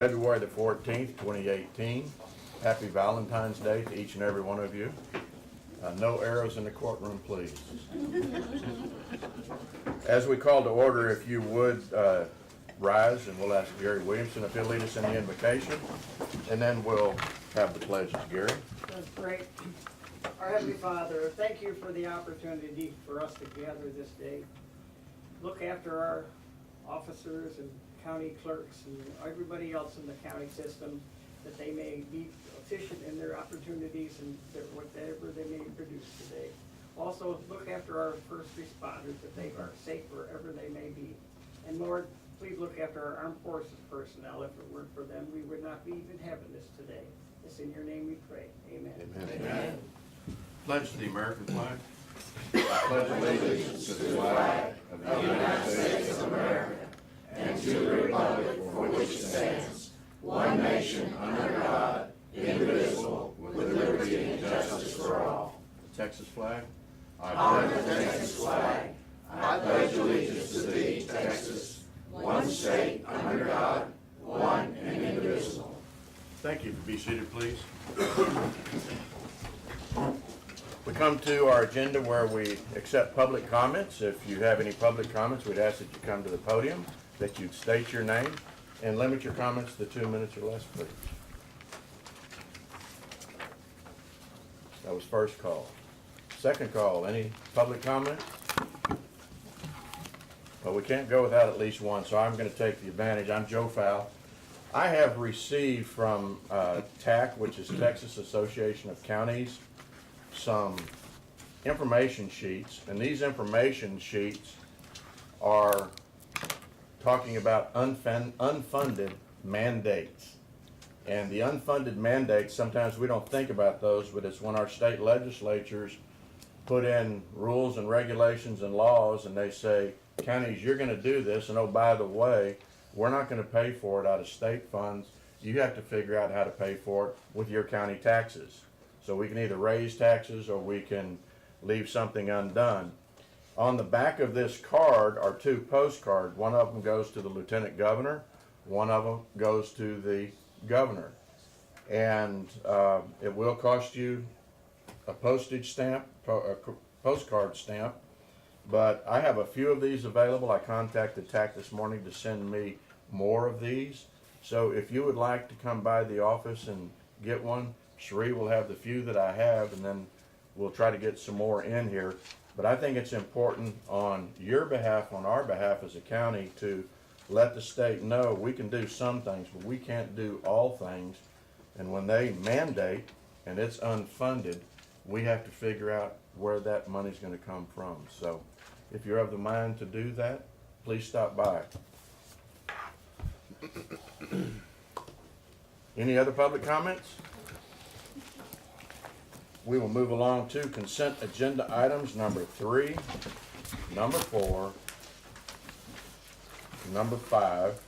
February the 14th, 2018. Happy Valentine's Day to each and every one of you. No arrows in the courtroom, please. As we call to order, if you would rise, and we'll ask Gary Williamson if he'll lead us in the invocation, and then we'll have the pledges. Gary? That's great. Our Heavenly Father, thank you for the opportunity for us to gather this day. Look after our officers and county clerks and everybody else in the county system, that they may be efficient in their opportunities and whatever they may produce today. Also, look after our first responders, that they are safe wherever they may be. And Lord, please look after our armed forces personnel. If it weren't for them, we would not be even having this today. It's in your name we pray. Amen. Amen. Amen. Pledge to the American flag. I pledge allegiance to the flag of the United States of America and to the republic for which it stands, one nation under God, indivisible, with liberty and justice for all. The Texas flag. I pledge the Texas flag. I pledge allegiance to thee, Texas, one state under God, one and indivisible. Thank you. Be seated, please. We come to our agenda where we accept public comments. If you have any public comments, we'd ask that you come to the podium, that you state your name, and limit your comments to 2 minutes or less, please. That was first call. Second call, any public comments? Well, we can't go without at least one, so I'm going to take the advantage. I'm Joe Fowl. I have received from TAC, which is Texas Association of Counties, some information sheets, and these information sheets are talking about unfunded mandates. And the unfunded mandates, sometimes we don't think about those, but it's when our state legislatures put in rules and regulations and laws and they say, counties, you're going to do this, and oh, by the way, we're not going to pay for it out of state funds. You have to figure out how to pay for it with your county taxes. So we can either raise taxes or we can leave something undone. On the back of this card are two postcards. One of them goes to the lieutenant governor. One of them goes to the governor. And it will cost you a postage stamp, a postcard stamp. But I have a few of these available. I contacted TAC this morning to send me more of these. So if you would like to come by the office and get one, Sheree will have the few that I have, and then we'll try to get some more in here. But I think it's important on your behalf, on our behalf as a county, to let the state know we can do some things, but we can't do all things. And when they mandate and it's unfunded, we have to figure out where that money's going to come from. So if you're of the mind to do that, please stop by. Any other public comments? We will move along to consent agenda items number 3, number 4, number 5,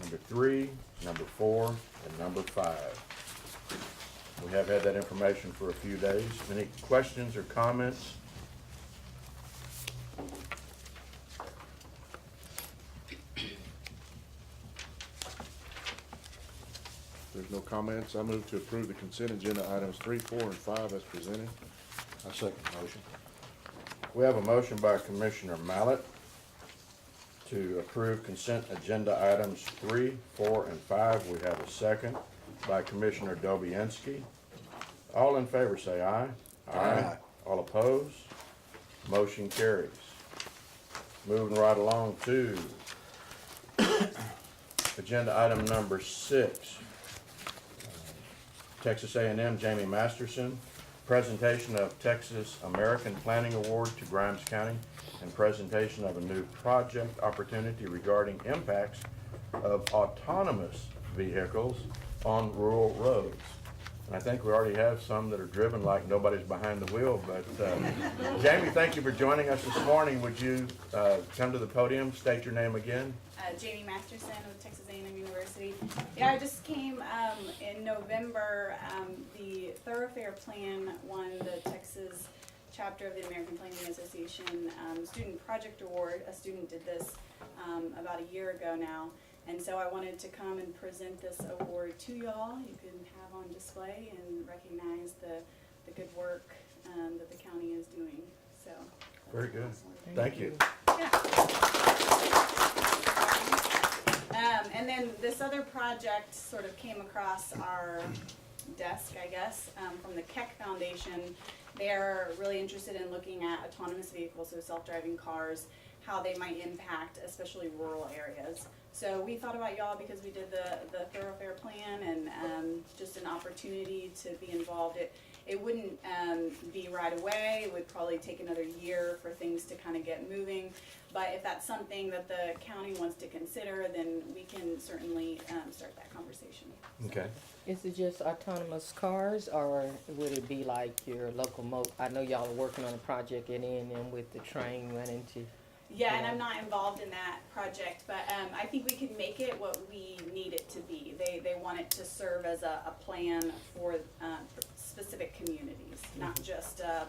number 3, number 4, and number 5. We have had that information for a few days. Any questions or comments? There's no comments. I move to approve the consent agenda items 3, 4, and 5 as presented. I second the motion. We have a motion by Commissioner Mallett to approve consent agenda items 3, 4, and 5. We have a second by Commissioner Dobianski. All in favor say aye. Aye. All opposed? Motion carries. Moving right along to agenda item number 6. Texas A&M, Jamie Masterson, presentation of Texas American Planning Award to Grimes County, and presentation of a new project opportunity regarding impacts of autonomous vehicles on rural roads. And I think we already have some that are driven like nobody's behind the wheel, but Jamie, thank you for joining us this morning. Would you come to the podium, state your name again? Jamie Masterson with Texas A&M University. Yeah, I just came in November. The Thoroughfare Plan won the Texas chapter of the American Planning Association Student Project Award. A student did this about a year ago now, And so I wanted to come and present this award to y'all. You can have on display and recognize the good work that the county is doing, so. Very good. Thank you. And then this other project sort of came across our desk, I guess, from the Keck Foundation. They're really interested in looking at autonomous vehicles, so self-driving cars, how they might impact especially rural areas. So we thought about y'all because we did the thoroughfare plan and just an opportunity to be involved. It wouldn't be right away. It would probably take another year for things to kind of get moving. But if that's something that the county wants to consider, then we can certainly start that conversation. Okay. Is it just autonomous cars, or would it be like your local I know y'all are working on a project at A&M with the train running to. Yeah, and I'm not involved in that project, but I think we can make it what we need it to be. They want it to serve as a plan for specific communities, not just a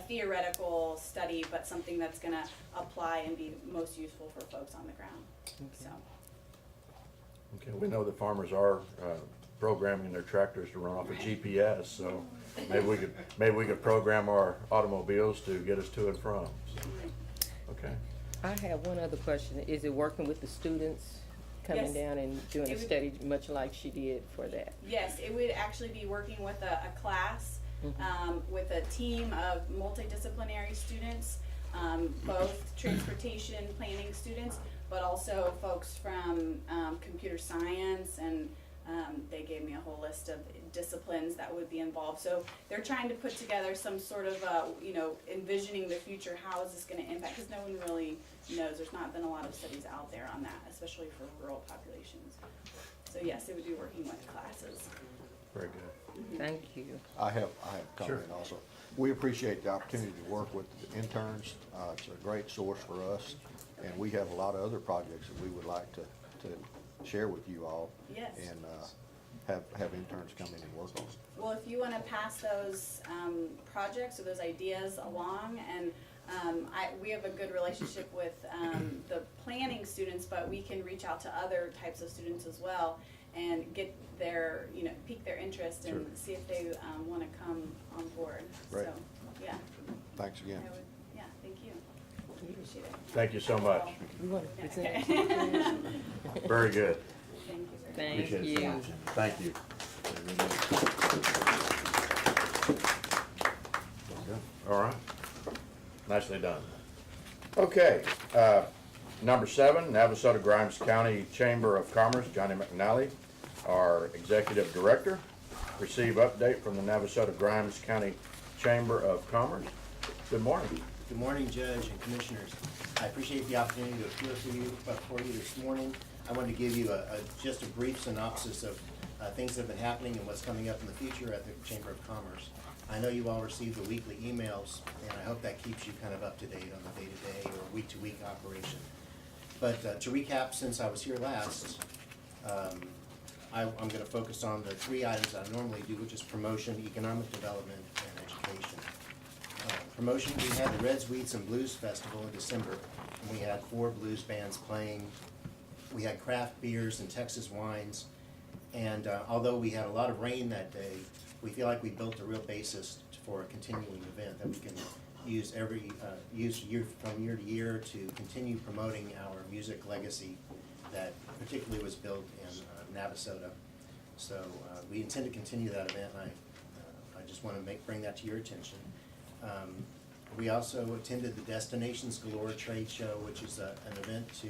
theoretical study, but something that's gonna apply and be most useful for folks on the ground, so. Okay, we know that farmers are programming their tractors to run off of GPS, so maybe we could program our automobiles to get us to and from. So, okay. I have one other question. Is it working with the students coming Yes. down and doing It a would- study much like she did for that? Yes, it would actually be working with a class, with a team of multidisciplinary students, both transportation planning students, but also folks from computer science, and they gave me a whole list of disciplines that would be involved. So they're trying to put together some sort of, envisioning the future, how is this gonna impact, because no one really knows. There's not been a lot of studies out there on that, especially for rural populations. So yes, it would be working with classes. Very good. Thank you. I have a comment also. We appreciate the opportunity to work with the interns. It's a great source for us, and we have a lot of other projects that we would like to share with you all. Yes. And have interns come in and work on. Well, if you wanna pass those, projects or those ideas along, and, we have a good relationship with, the planning students, but we can reach out to other types of students as well and get their, pique their interest and Sure. see if they, wanna come on board. Great. So, yeah, Thanks again. I would, yeah, thank you. Appreciate it. Thank you so much. You want to Okay. present? Very good. Thank you very much. Thank Appreciate it so you. much. Thank you. All right. Nicely done. Okay, number 7, Navasota Grimes County Chamber of Commerce, Johnny McNally, our Executive Director. Receive update from the Navasota Grimes County Chamber of Commerce. Good morning. Good morning, Judge and Commissioners. I appreciate the opportunity to appear for you this morning. I wanted to give you just a brief synopsis of things that have been happening and what's coming up in the future at the Chamber of Commerce. I know you all receive the weekly emails, and I hope that keeps you kind of up to date on the day-to-day or week-to-week operation. But to recap, since I was here last, I'm going to focus on the 3 items that I normally do, which is promotion, economic development, and education. Promotion, we had the Reds, Wheats, and Blues Festival in December, and we had 4 blues bands playing. We had craft beers and Texas wines, and although we had a lot of rain that day, we feel like we built a real basis for a continuing event that we can use from year to year to continue promoting our music legacy that particularly was built in Navasota. So we intend to continue that event, and I just want to bring that to your attention. We also attended the Destinations Galore Trade Show, which is an event to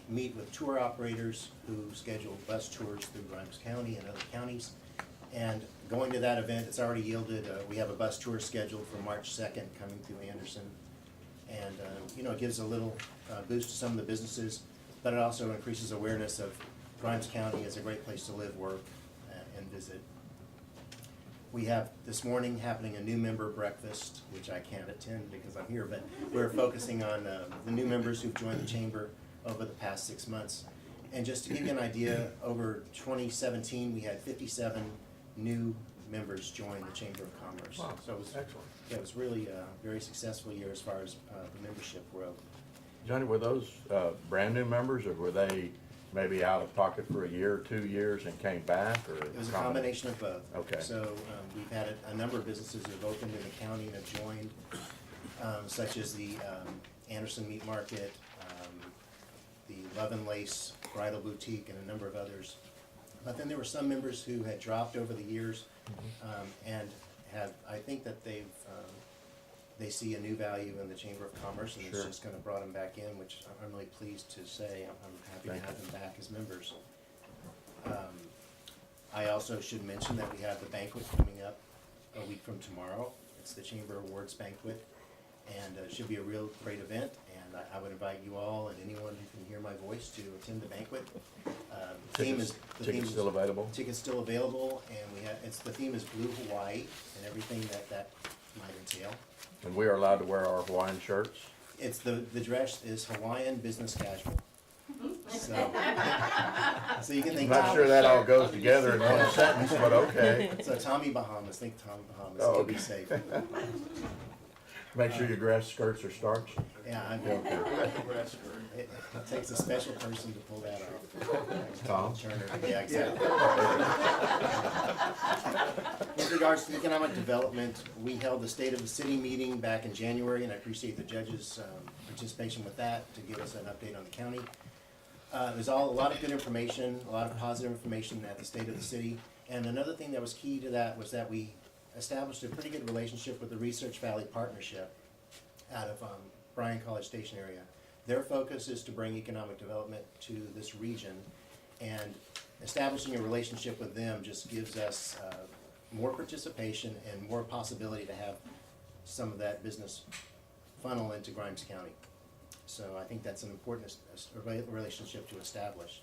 meet with tour operators who schedule bus tours through Grimes County and other counties. And going to that event, it's already yielded, we have a bus tour scheduled for March 2nd coming through Anderson. And, it gives a little boost to some of the businesses, but it also increases awareness of Grimes County as a great place to live, work, and visit. We have this morning happening a new member breakfast, which I can't attend because I'm here, but we're focusing on the new members who've joined the chamber over the past 6 months. And just to give you an idea, over 2017, we had 57 new members join the Chamber of Commerce. Wow, So it was, excellent. yeah, it was really a very successful year as far as the membership growth. Johnny, were those brand new members, or were they maybe out of pocket for a year or 2 years and came back, or? It was a combination of both. Okay. So we've had a number of businesses that have opened in the county and have joined, such as the Anderson Meat Market, the Love and Lace Bridal Boutique, and a number of others. But then there were some members who had dropped over the years, and have, I think that they see a new value in the Chamber of Commerce, and it's Sure. just kind of brought them back in, which I'm really pleased to say. I'm happy to Thank have you. them back as members. I also should mention that we have the banquet coming up a week from tomorrow. It's the Chamber Awards Banquet, and it should be a real great event, and I would invite you all and anyone who can hear my voice to attend the banquet. The theme is- Tickets still available? Tickets still available, and the theme is Blue Hawaii, and everything that might entail. And we are allowed to wear our Hawaiian shirts? It's the dress is Hawaiian business casual. So you can I'm think. not sure that all goes together in one sentence, but okay. So Tommy Bahamas, think Tommy Bahamas, Oh, you'll be okay. safe. Make sure your dress skirts are starched. Yeah, it takes a special person to pull that off. Tom? Turner, yeah, exactly. With regards to economic development, we held the State of the City meeting back in January, and I appreciate the judges' participation with that to give us an update on the county. It was a lot of good information, a lot of positive information at the State of the City. And another thing that was key to that was that we established a pretty good relationship with the Research Valley Partnership out of Bryan College Station area. Their focus is to bring economic development to this region, and establishing a relationship with them just gives us more participation and more possibility to have some of that business funnel into Grimes County. So I think that's an important relationship to establish.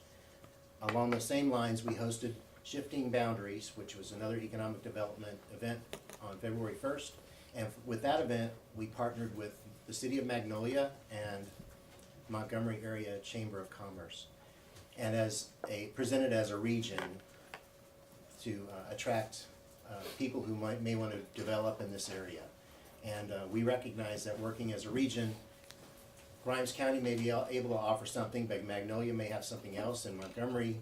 Along the same lines, we hosted Shifting Boundaries, which was another economic development event on February 1st. And with that event, we partnered with the City of Magnolia and Montgomery Area Chamber of Commerce. And presented as a region to attract people who may want to develop in this area. And we recognize that working as a region, Grimes County may be able to offer something, but Magnolia may have something else, and Montgomery.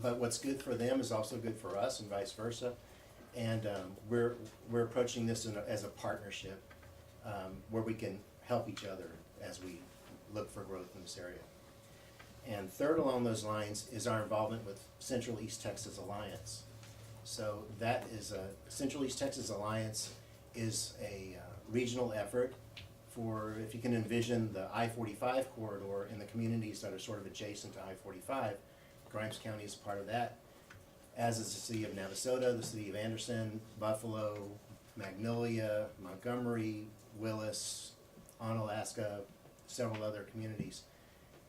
But what's good for them is also good for us, and vice versa. And we're approaching this as a partnership where we can help each other as we look for growth in this area. And third along those lines is our involvement with Central East Texas Alliance. So that is Central East Texas Alliance is a regional effort for, if you can envision the I-45 corridor in the communities that are sort of adjacent to I-45, Grimes County is part of that, as is the city of Navasota, the city of Anderson, Buffalo, Magnolia, Montgomery, Willis, Onalaska, several other communities.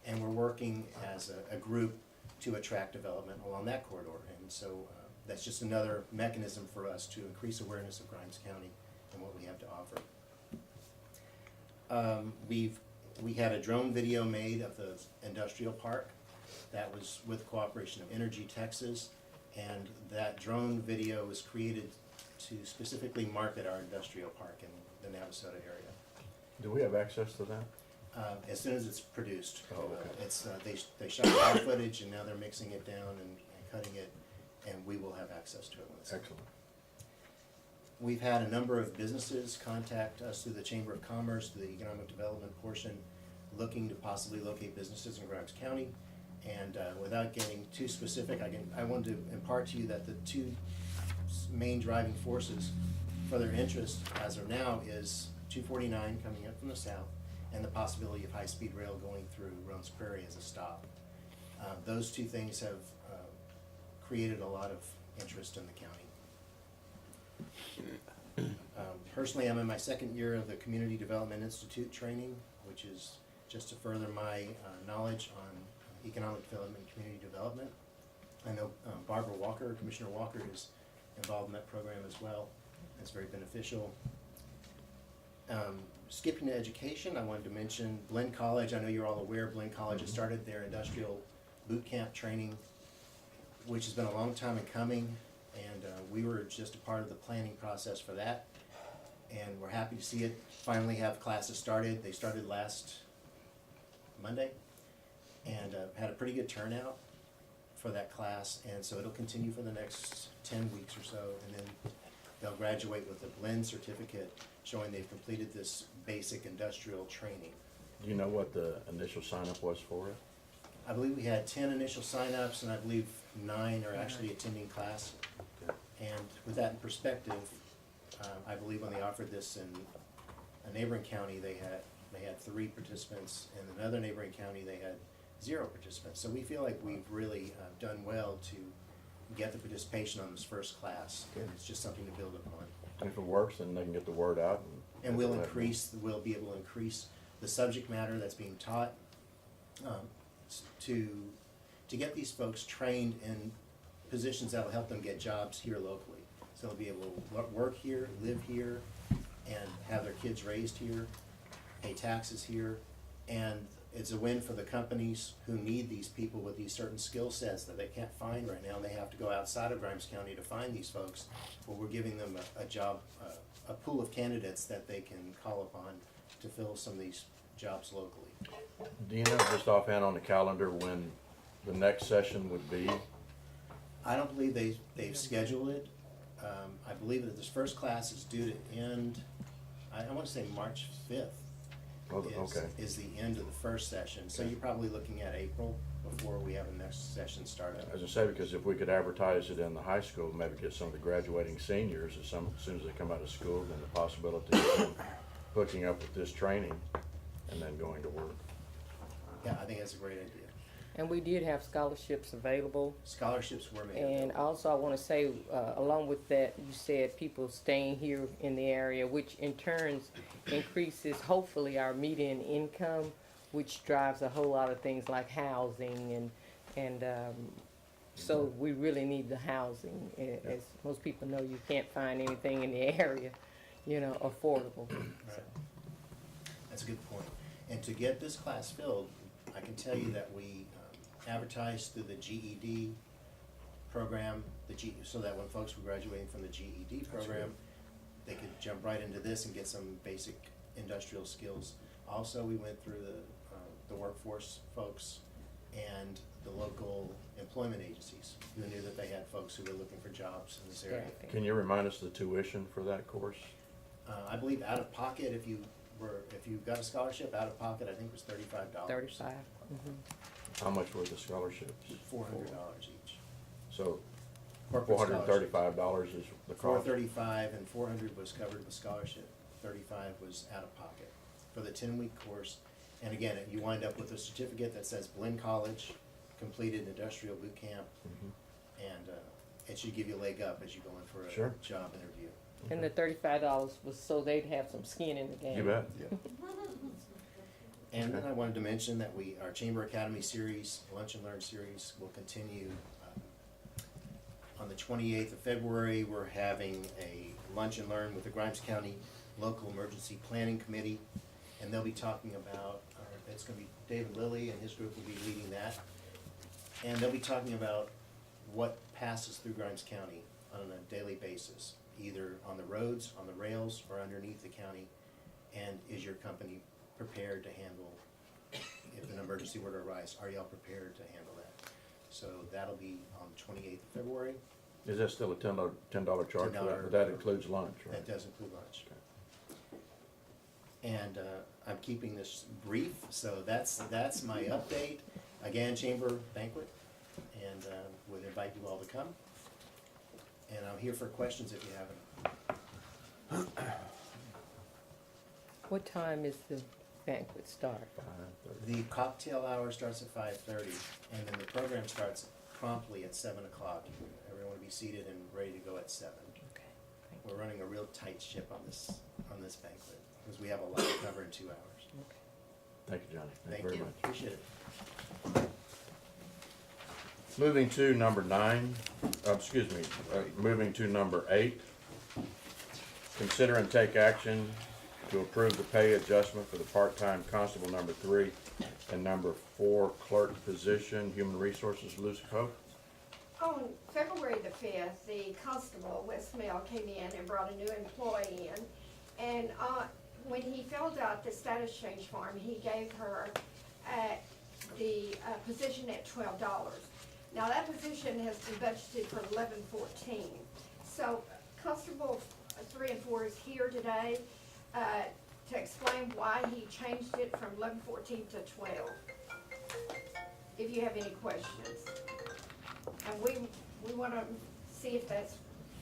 And we're working as a group to attract development along that corridor. And so that's just another mechanism for us to increase awareness of Grimes County and what we have to offer. We had a drone video made of the industrial park. That was with cooperation of Energy Texas. And that drone video was created to specifically market our industrial park in the Navasota area. Do we have access to that? As soon as it's produced. Oh, okay. They shot raw footage, and now they're mixing it down and cutting it, and we will have access to it when it's. Excellent. We've had a number of businesses contact us through the Chamber of Commerce, the economic development portion, looking to possibly locate businesses in Grimes County. And without getting too specific, I wanted to impart to you that the two main driving forces for their interest as of now is 249 coming up from the south, and the possibility of high-speed rail going through Roans Prairie as a stop. Those two things have created a lot of interest in the county. Personally, I'm in my second year of the Community Development Institute training, which is just to further my knowledge on economic development and community development. I know Barbara Walker, Commissioner Walker, is involved in that program as well. It's very beneficial. Skipping to education, I wanted to mention Blinn College. I know you're all aware Blinn College has started their industrial boot camp training, which has been a long time in coming, and we were just a part of the planning process for that. And we're happy to see it finally have classes started. They started last Monday, and had a pretty good turnout for that class, and so it'll continue for the next 10 weeks or so, and then they'll graduate with a blend certificate showing they've completed this basic industrial training. Do you know what the initial sign-up was for it? I believe we had 10 initial signups, and I believe 9 are actually attending class. Okay. And with that in perspective, I believe when they offered this in a neighboring county, they had 3 participants, and in another neighboring county, they had 0 participants. So we feel like we've really done well to get the participation on this first class, and it's just something to build upon. And if it works, then they can get the word out. And we'll be able to increase the subject matter that's being taught, to get these folks trained in positions that will help them get jobs here locally. So they'll be able to work here, live here, and have their kids raised here, pay taxes here. And it's a win for the companies who need these people with these certain skill sets that they can't find right now, and they have to go outside of Grimes County to find these folks. Well, we're giving them a job, a pool of candidates that they can call upon to fill some of these jobs locally. Do you know just offhand on the calendar when the next session would be? I don't believe they've scheduled it. I believe that this first class is due to end, I want to say March 5th. Oh, okay. Is the end of the first session. So you're probably looking at April before we have the next session started. As I say, because if we could advertise it in the high school, maybe get some of the graduating seniors as soon as they come out of school, then the possibility of them hooking up with this training and then going to work. Yeah, I think that's a great idea. And we did have scholarships available. Scholarships were made And available. also, I want to say, along with that, you said people staying here in the area, which in turn increases, hopefully, our median income, which drives a whole lot of things like housing and so we really need the housing. As most people know, you can't find anything in the area, affordable. Right. That's a good point. And to get this class filled, I can tell you that we advertised through the GED program, so that when folks were graduating from the GED program, they could jump right into this and get some basic industrial skills. Also, we went through the workforce folks and the local employment agencies who knew that they had folks who were looking for jobs in this area. Staffing. Can you remind us the tuition for that course? I believe out of pocket, if you got a scholarship, out of pocket, I think it was $35. 35. How much were the scholarships? $400 each. So Corporate $435 is the cost? $435 and $400 was covered with scholarship. $35 was out of pocket for the 10-week course. And again, you wind up with a certificate that says Blinn College, completed industrial boot camp, and it should give you a leg up as you go in for a Sure. job interview. And the $35 was so they'd have some skin in the game. You bet. And then I wanted to mention that our Chamber Academy series, Lunch and Learn series, will continue. On the 28th of February, we're having a Lunch and Learn with the Grimes County Local Emergency Planning Committee, and they'll be talking about, it's going to be David Lilly and his group will be leading that, and they'll be talking about what passes through Grimes County on a daily basis, either on the roads, on the rails, or underneath the county, and is your company prepared to handle, if an emergency were to arise, are y'all prepared to handle that? So that'll be on the 28th of February. Is that still a $10 charge for that? $10. But that includes lunch, right? That does include lunch. And I'm keeping this brief, so that's my update. Again, Chamber Banquet, and would invite you all to come. And I'm here for questions if you have any. What time is the banquet start? 5:30. The cocktail hour starts at 5:30, and then the program starts promptly at 7 o'clock. Everyone will be seated and ready to go at 7. Okay. We're running a real tight ship on this banquet, because we have a lot to cover in 2 hours. Thank you, Johnny. Thank very you, much. appreciate it. Moving to number 9, moving to number 8. Consider and take action to approve the pay adjustment for the part-time constable number 3 and number 4 clerk position, Human Resources, Lucy Hope. On February the 5th, the constable, Wes Mel, came in and brought a new employee in. And when he filled out the status change form, he gave her the position at $12. Now, that position has been budgeted for 11-14. So Constable 3 and 4 is here today to explain why he changed it from 11-14 to 12. If you have any questions. And we want to see if that's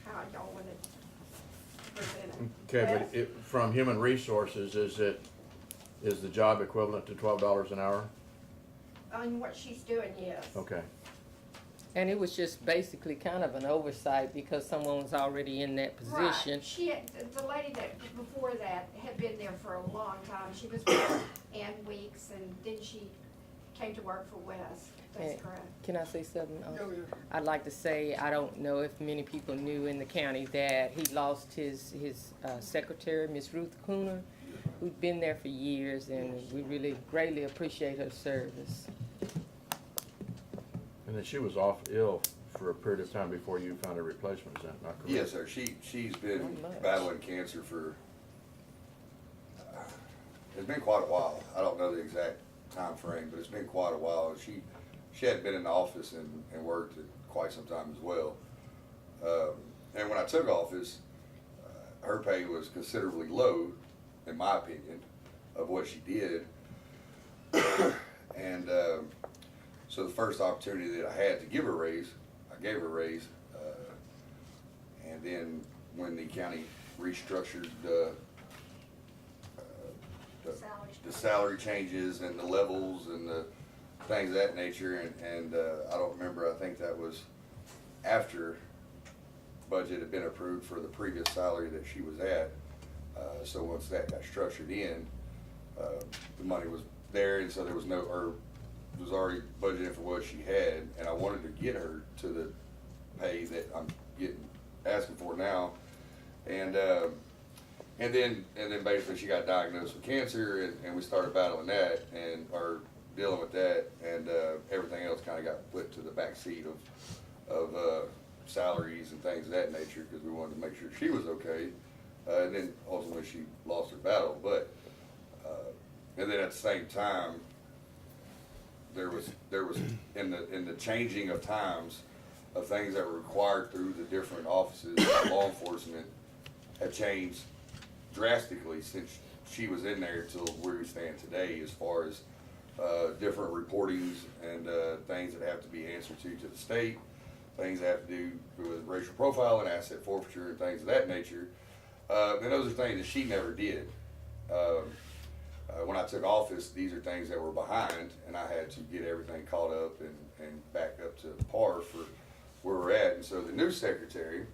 how y'all want to present it. Okay, Beth? but from Human Resources, is the job equivalent to $12 an hour? On what she's doing, yes. Okay. And it was just basically kind of an oversight because someone was already in that position. Right. She had, the lady that before that had been there for a long time. She was with Ann Weeks, and then she came to work for Wes. That's And correct. Can I say something? I'd like to say, I don't know if many people knew in the county that he lost his secretary, Miss Ruth Cooner, who'd been there for years, and we really greatly appreciate her service. And then she was off ill for a period of time before you found a replacement, is that not correct? Yes, sir. She's been Not much. battling cancer for, it's been quite a while. I don't know the exact time frame, but it's been quite a while. She hadn't been in the office and worked at quite some time as well. And when I took office, her pay was considerably low, in my opinion, of what she did. And so the first opportunity that I had to give her a raise, I gave her a raise. And then when the county restructured the salary changes and the levels and the things of that nature, and I don't remember, I think that was after budget had been approved for the previous salary that she was at. So once that got structured in, the money was there, and so there was no, or it was already budgeted for what she had, and I wanted to get her to the pay that I'm asking for now. And then basically she got diagnosed with cancer, and we started battling that or dealing with that, and everything else kind of got put to the back seat of salaries and things of that nature, because we wanted to make sure she was okay. And then ultimately she lost her battle, but and then at the same time, there was in the changing of times of things that were required through the different offices of law enforcement have changed drastically since she was in there till where we stand today, as far as different reportings and things that have to be answered to the state, things that have to do with racial profiling, asset forfeiture, and things of that nature. And those are things that she never did. When I took office, these are things that were behind, and I had to get everything caught up and back up to par for where we're at. And so the new secretary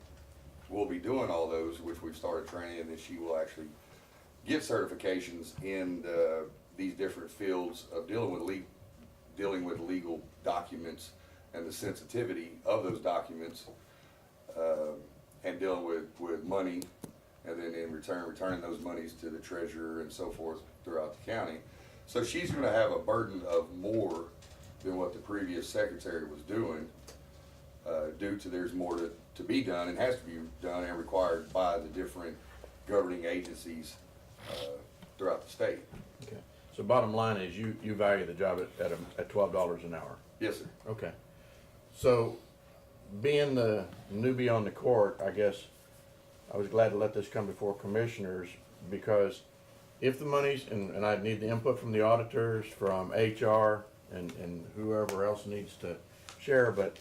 will be doing all those, which we've started training, and then she will actually get certifications in these different fields of dealing with legal documents and the sensitivity of those documents, and dealing with money, and then in return, returning those monies to the treasurer and so forth throughout the county. So she's gonna have a burden of more than what the previous secretary was doing, due to there's more to be done and has to be done and required by the different governing agencies throughout the state. Okay. So bottom line is you value the job at $12 an hour. Yes, sir. Okay. So being the newbie on the court, I guess I was glad to let this come before commissioners, because if the money's, and I need the input from the auditors, from HR, and whoever else needs to share, but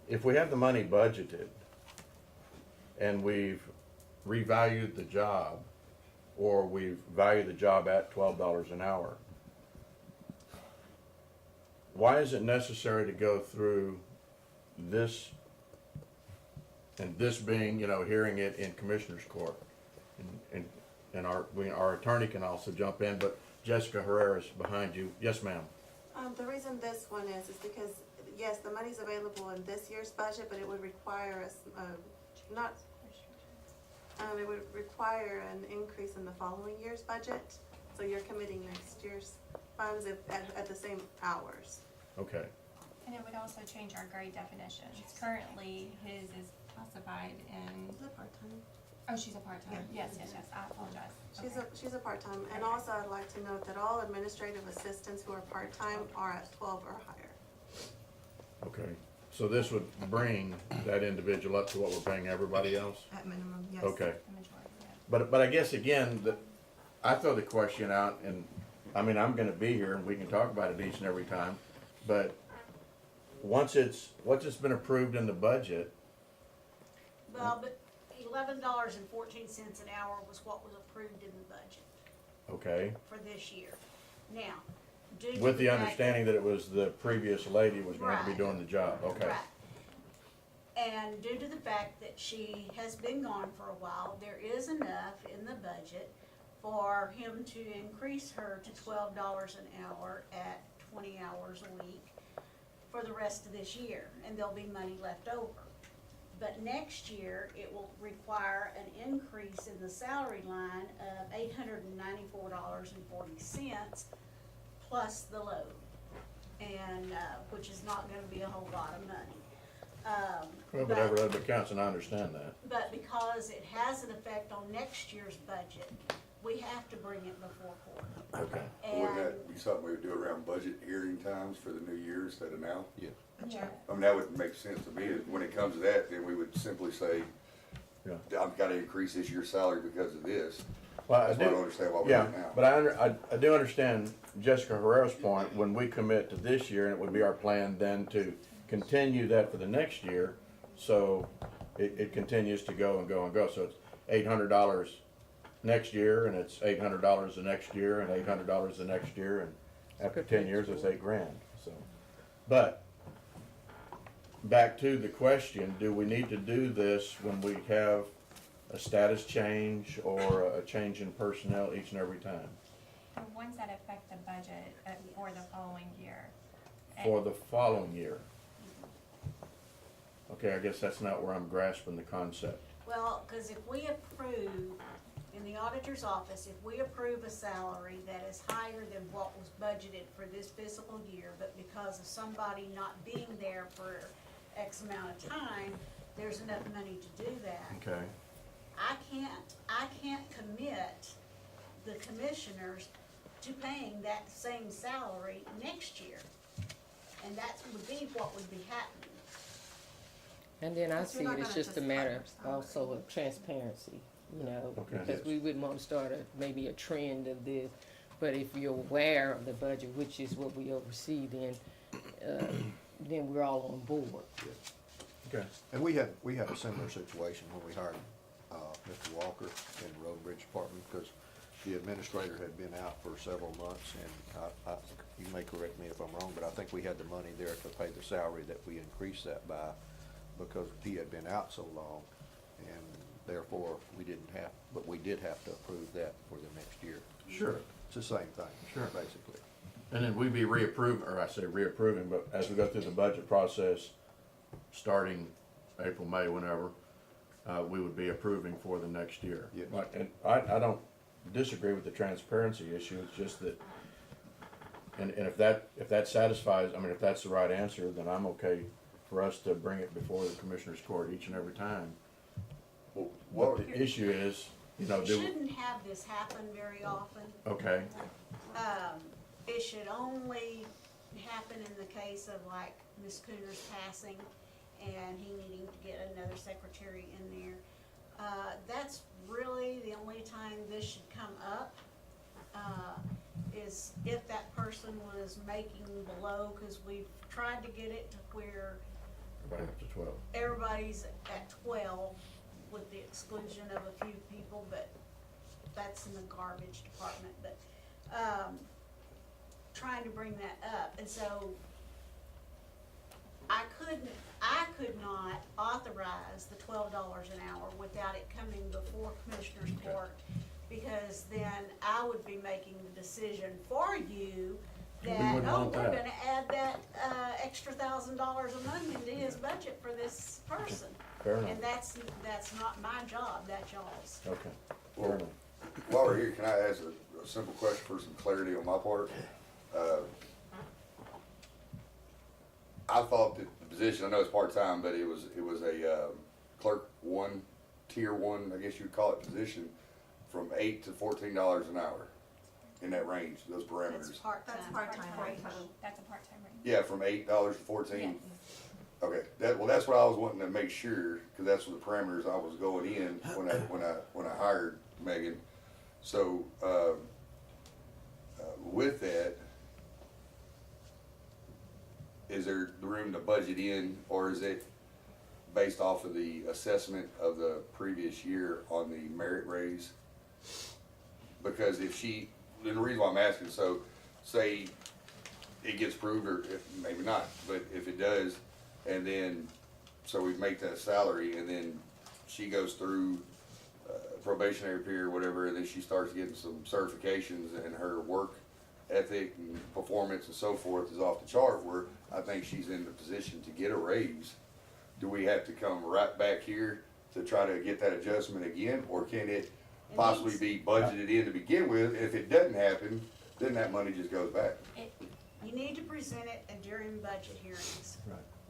if we have the money budgeted and we've revalued the job, or we've valued the job at $12 an hour, why is it necessary to go through this, and this being, hearing it in Commissioner's Court? And our attorney can also jump in, but Jessica Herrera's behind you. Yes, ma'am. The reason this one is because, yes, the money's available in this year's budget, but it would require us, it would require an increase in the following year's budget. So you're committing next year's funds at the same hours. Okay. And it would also change our grade definitions. Currently, his is classified in, Is it part-time? Oh, she's a part-time, yes, I apologize. She's a part-time, and also I'd like to note that all administrative assistants who are part-time are at 12 or higher. Okay, so this would bring that individual up to what we're paying everybody else? At minimum, yes. Okay, The majority, yeah. but I guess again, I throw the question out, and, I mean, I'm gonna be here and we can talk about it each and every time, but once it's been approved in the budget, Well, but $11.14 an hour was what was approved in the budget okay, for this year. Now, due to with the fact- understanding that it was the previous lady was going to be Right. doing the job, okay. Right. And due to the fact that she has been gone for a while, there is enough in the budget for him to increase her to $12 an hour at 20 hours a week for the rest of this year, and there'll be money left over. But next year, it will require an increase in the salary line of $894.40 plus the load, and, which is not gonna be a whole lot of money. Well, but every little bit counts, and I understand that. But because it has an effect on next year's budget, we have to bring it before court. Okay. Wouldn't And, that be something we would do around budget hearing times for the new year instead of now? Yeah. Yeah. I mean, that would make sense to me. When it comes to that, then we would simply say, Yeah. I've gotta increase this year's salary because of this. Well, That's why I don't understand why we're Yeah, doing it now. but I do understand Jessica Herrera's point, when we commit to this year, and it would be our plan then to continue that for the next year, so it continues to go and go and go, so it's $800 next year, and it's $800 the next year, and $800 the next year, and after 10 years, it's $8,000, so. But, back to the question, do we need to do this when we have a status change or a change in personnel each and every time? The ones that affect the budget for the following year. For the following year? Okay, I guess that's not where I'm grasping the concept. well, cause if we approve, in the auditor's office, if we approve a salary that is higher than what was budgeted for this fiscal year, but because of somebody not being there for X amount of time, there's enough money to do that. Okay, I can't commit the commissioners to paying that same salary next year. And that would be what would be happening. And then I But see you're not it's gonna just a just matter cut your salary. also of transparency, you know, Okay. because we wouldn't want to start maybe a trend of this. But if you're aware of the budget, which is what we oversee, then we're all on board. okay. And we had a similar situation when we hired, Mr. Walker in the Road and Bridge Department, because the administrator had been out for several months, and you may correct me if I'm wrong, but I think we had the money there to pay the salary that we increased that by, because he had been out so long, and therefore, we did have to approve that for the next year. Sure. It's the same thing, Sure. basically. And then we'd be reapproving, or I say reapproving, but as we go through the budget process, starting April, May, whenever, we would be approving for the next year. Yes. And I don't disagree with the transparency issue, it's just that, and if that satisfies, I mean, if that's the right answer, then I'm okay for us to bring it before the Commissioners Court each and every time. Well, What what, the issue is, you know, You do, shouldn't have this happen very often. okay, It should only happen in the case of like Ms. Cooner's passing and he needing to get another secretary in there. That's really the only time this should come up, is if that person was making below, cause we've tried to get it to where right up to 12. everybody's at 12 with the exclusion of a few people, but that's in the garbage department, but, trying to bring that up, and so I could not authorize the $12 an hour without it coming before Commissioners Okay. Court, because then I would be making the decision for you that, wouldn't oh, want we're that. gonna add that, extra $1,000 a month into his budget for this person. Fair enough, And that's not my job, that's y'all's. okay, fair Well, enough. while we're here, can I ask a simple question for some clarity on my part? I thought that the position, I know it's part-time, but it was a clerk 1, tier one, I guess you'd call it, position from $8 to $14 an hour, in that range, those parameters. That's part-time. part-time. That's a part-time rate. Yeah, from $8 to 14. Yes. Okay, that's what I was wanting to make sure, because that's what the parameters I was going in when I hired Megan. So with that, is there room to budget in, or is it based off of the assessment of the previous year on the merit raise? Because if she, and the reason why I'm asking, so say it gets approved, or if, maybe not, but if it does, and then, so we make that salary, and then she goes through probationary period or whatever, and then she starts getting some certifications, and her work ethic and performance and so forth is off the chart, where I think she's in the position to get a raise. Do we have to come right back here to try to get that adjustment again, or can it possibly be budgeted in to begin with? If it doesn't happen, then that money just goes back. You need to present it during budget hearings.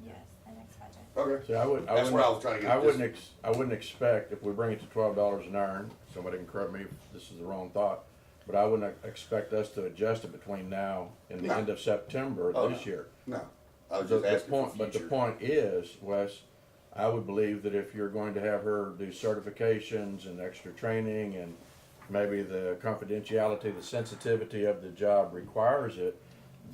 Yes, the next budget. Okay. See, I would, That's what I was trying to get. I wouldn't expect, if we bring it to $12 an hour, and somebody can correct me if this is the wrong thought, but I wouldn't expect us to adjust it between now and the No. end of September Oh, this no. year. No, I was The- just the asking for point- But the future. point is, Wes, I would believe that if you're going to have her do certifications and extra training, and maybe the confidentiality, the sensitivity of the job requires it,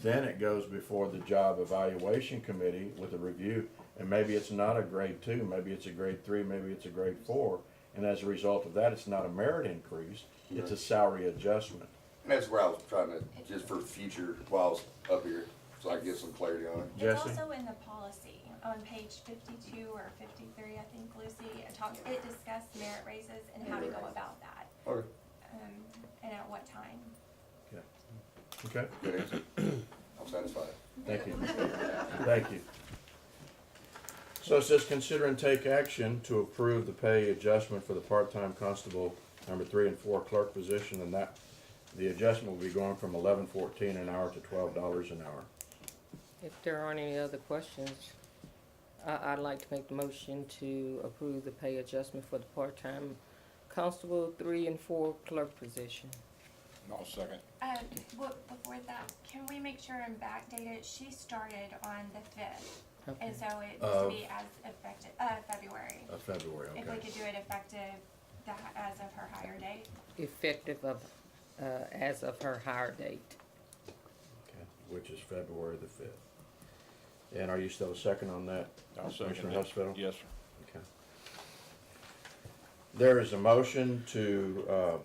then it goes before the job evaluation committee with a review, and maybe it's not a grade 2, maybe it's a grade 3, maybe it's a grade 4, and as a result of that, it's not a merit increase, it's a salary adjustment. And that's where I was trying to, just for future, while I was up here, so I can get some clarity on it. It's Jesse? also in the policy on page 52 or 53, I think, Lucy. It discussed merit raises and how to go about that, Okay, and at what time. Okay, good answer. I'm satisfied. thank you. Thank you. So it says, consider and take action to approve the pay adjustment for the part-time constable number 3 and 4 clerk position, and that, the adjustment will be going from $11.14 an hour to $12 an hour. If there aren't any other questions, I'd like to make the motion to approve the pay adjustment for the part-time constable 3 and 4 clerk position. I'll second. Before that, can we make sure and backdate it? She started on the 5th, Okay. and so it needs to be as effective, February. February, If we okay. could do it effective as of her hire date. Effective of, as of her hire date. Okay, which is February the 5th. And are you still a second on that? I'll second Commissioner it. Husfield? Yes, sir. Okay. There is a motion to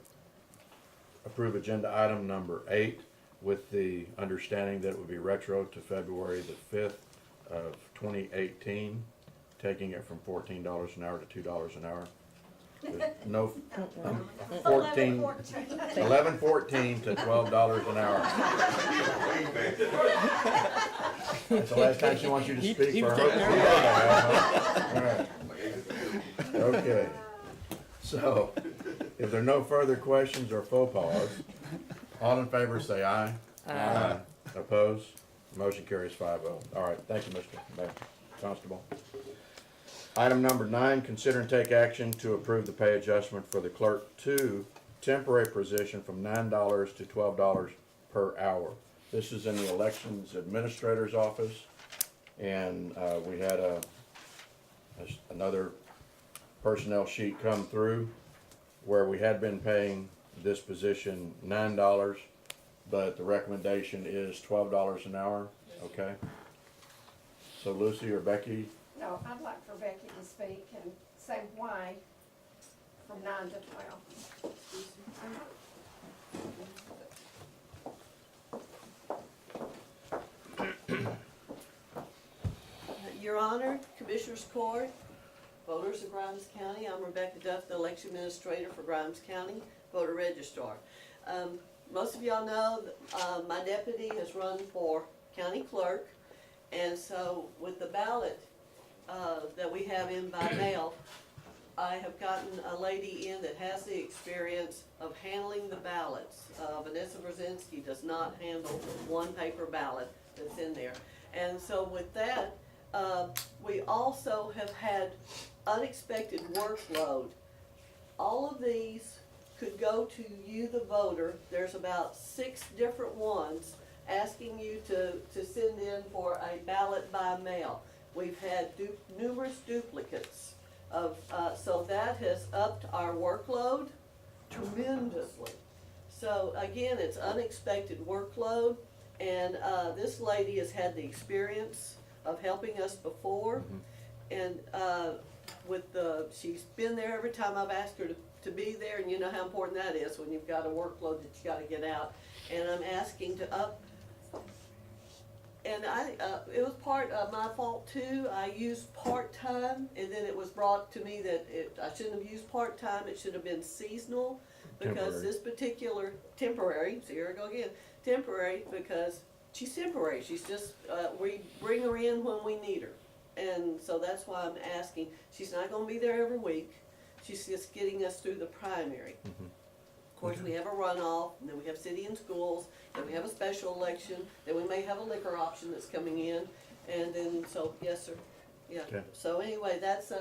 approve agenda item number 8 with the understanding that it would be retro to February the 5th of 2018, taking it from $14 an hour to $2 an hour. There's no, 11.14 to $12 an hour. That's the last time she wants you to speak for her. All right. Okay. So, if there are no further questions or faux pas, all in favor say aye. Aye. Opposed? Motion carries 5-0. All right, thank you, Mr. Constable. Item number 9, consider and take action to approve the pay adjustment for the clerk 2 temporary position from $9 to $12 per hour. This is in the elections administrator's office, and we had another personnel sheet come through where we had been paying this position $9, but the recommendation is $12 an hour, okay? So Lucy or Becky, No, I'd like for Becky to speak and say why from 9 to 12. Your Honor, Commissioners Court, voters of Grimes County, I'm Rebecca Duff, the election administrator for Grimes County, voter registrar. Most of y'all know that my deputy has run for county clerk, and so with the ballot that we have in by mail, I have gotten a lady in that has the experience of handling the ballots. Vanessa Brzezinski does not handle one paper ballot that's in there. And so with that, we also have had unexpected workload all of these could go to you, the voter. There's about 6 different ones asking you to send in for a ballot by mail. We've had numerous duplicates of, so that has upped our workload tremendously. So again, it's unexpected workload, and this lady has had the experience of helping us before, and she's been there every time I've asked her to be there, and you know how important that is when you've got a workload that you gotta get out. And I'm asking to up, and it was part of my fault too. I used part-time, and then it was brought to me that I shouldn't have used part-time, it should have been seasonal, because Temporary. this particular, temporary, so here I go again, temporary, because she's temporary, she's just, we bring her in when we need her. And so that's why I'm asking, she's not gonna be there every week, she's just getting us through the primary. Of course, we have a runoff, and then we have city and schools, then we have a special election, then we may have a liquor option that's coming in, and then, so, yes, sir, yeah. Okay. So anyway, that's,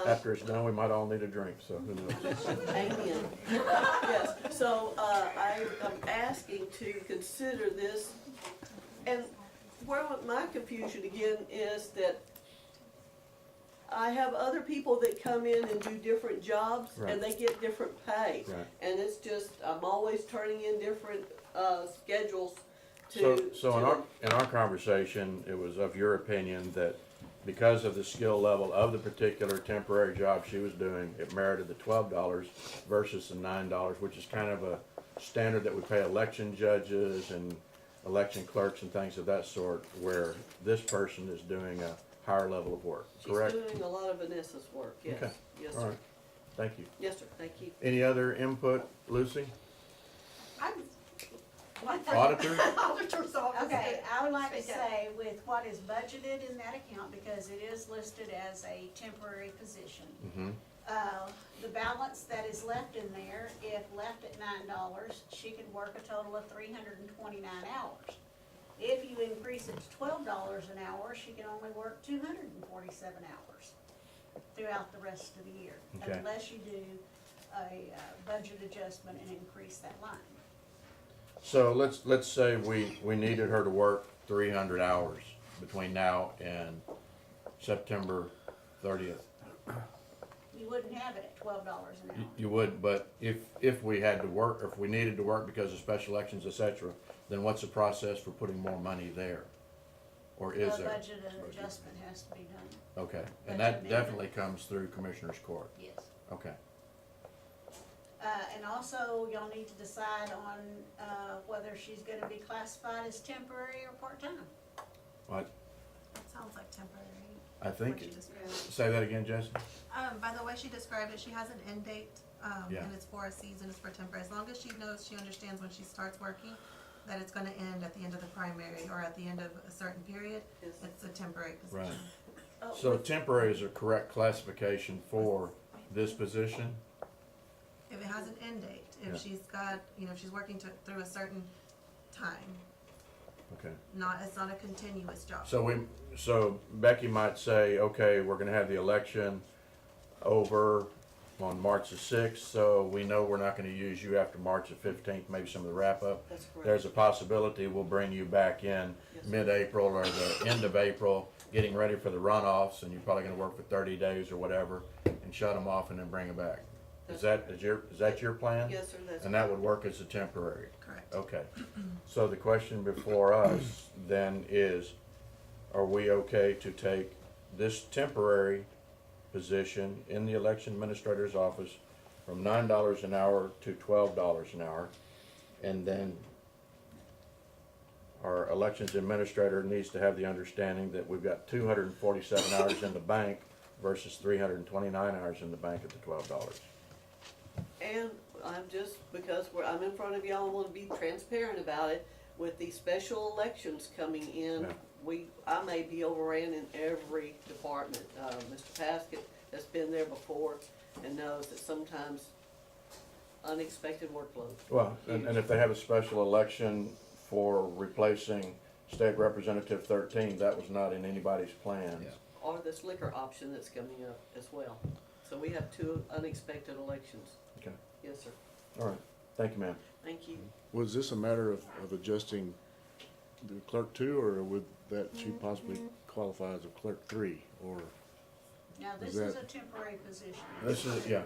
After it's done, we might all need a drink, so who knows? amen. Yes, so, I am asking to consider this, and where my confusion again is that I have other people that come in and do different jobs, Right. and they get different pay. Right. And it's just, I'm always turning in different, schedules So, to. so in our conversation, it was of your opinion that because of the skill level of the particular temporary job she was doing, it merited the $12 versus the $9, which is kind of a standard that we pay election judges and election clerks and things of that sort, where this person is doing a higher level of work, correct? She's doing a lot of Vanessa's work, yes. Okay. Yes, All sir. right, thank you. Yes, sir, thank you. Any other input, Lucy? What? Auditor? Auditor's office. Okay, I would like to speak up. say, with what is budgeted in that account, because it is listed as a temporary position, Mm-hmm, the balance that is left in there, if left at $9, she can work a total of 329 hours. If you increase it to $12 an hour, she can only work 247 hours throughout the rest of the year, Okay. unless you do a budget adjustment and increase that line. so let's say we needed her to work 300 hours between now and September 30th. You wouldn't have it at $12 an hour. You would, but if we had to work, or if we needed to work because of special elections, et cetera, then what's the process for putting more money there? Or is A there? budget adjustment has to be done, Okay, and budget that amendment. definitely comes through Commissioner's Court. yes. Okay, And also, y'all need to decide on, whether she's gonna be classified as temporary or part-time. what, That sounds like temporary. I think, What you described. say that again, Jesse? By the way she described it, she has an end date, Yeah. and it's for a season, it's for temporary. As long as she knows, she understands when she starts working, that it's gonna end at the end of the primary or at the end of a certain period, Yes. it's a temporary Right. position. Oh, So temporary is a correct classification for this position? If it has an end date, if Yeah. she's got, if she's working through a certain time, Okay. it's not a continuous job. So Becky might say, okay, we're gonna have the election over on March the 6th, so we know we're not gonna use you after March the 15th, maybe some of the wrap-up. That's correct. There's a possibility we'll bring you back in Yes. mid-April or the end of April, getting ready for the runoffs, and you're probably gonna work for 30 days or whatever, and shut them off and then bring them back. Is that your plan? Yes, sir, that's. And that would work as a temporary? Correct. Okay, so the question before us then is, are we okay to take this temporary position in the election administrator's office from $9 an hour to $12 an hour? And then our elections administrator needs to have the understanding that we've got 247 hours in the bank versus 329 hours in the bank at the $12. And I'm just, because I'm in front of y'all, I wanna be transparent about it, with these special elections coming in, Yeah. I may be overran in every department. Mr. Paskett has been there before and knows that sometimes unexpected workload. Well, and if they have a special election for replacing State Representative 13, that was not in anybody's plans. Yeah. Or this liquor option that's coming up as well. So we have 2 unexpected elections. Okay. Yes, sir. All right, thank you, ma'am. Thank you. Was this a matter of adjusting the clerk 2, or would that she possibly qualify as a clerk 3, or? Now, this Is is that- a temporary position. This is, yeah,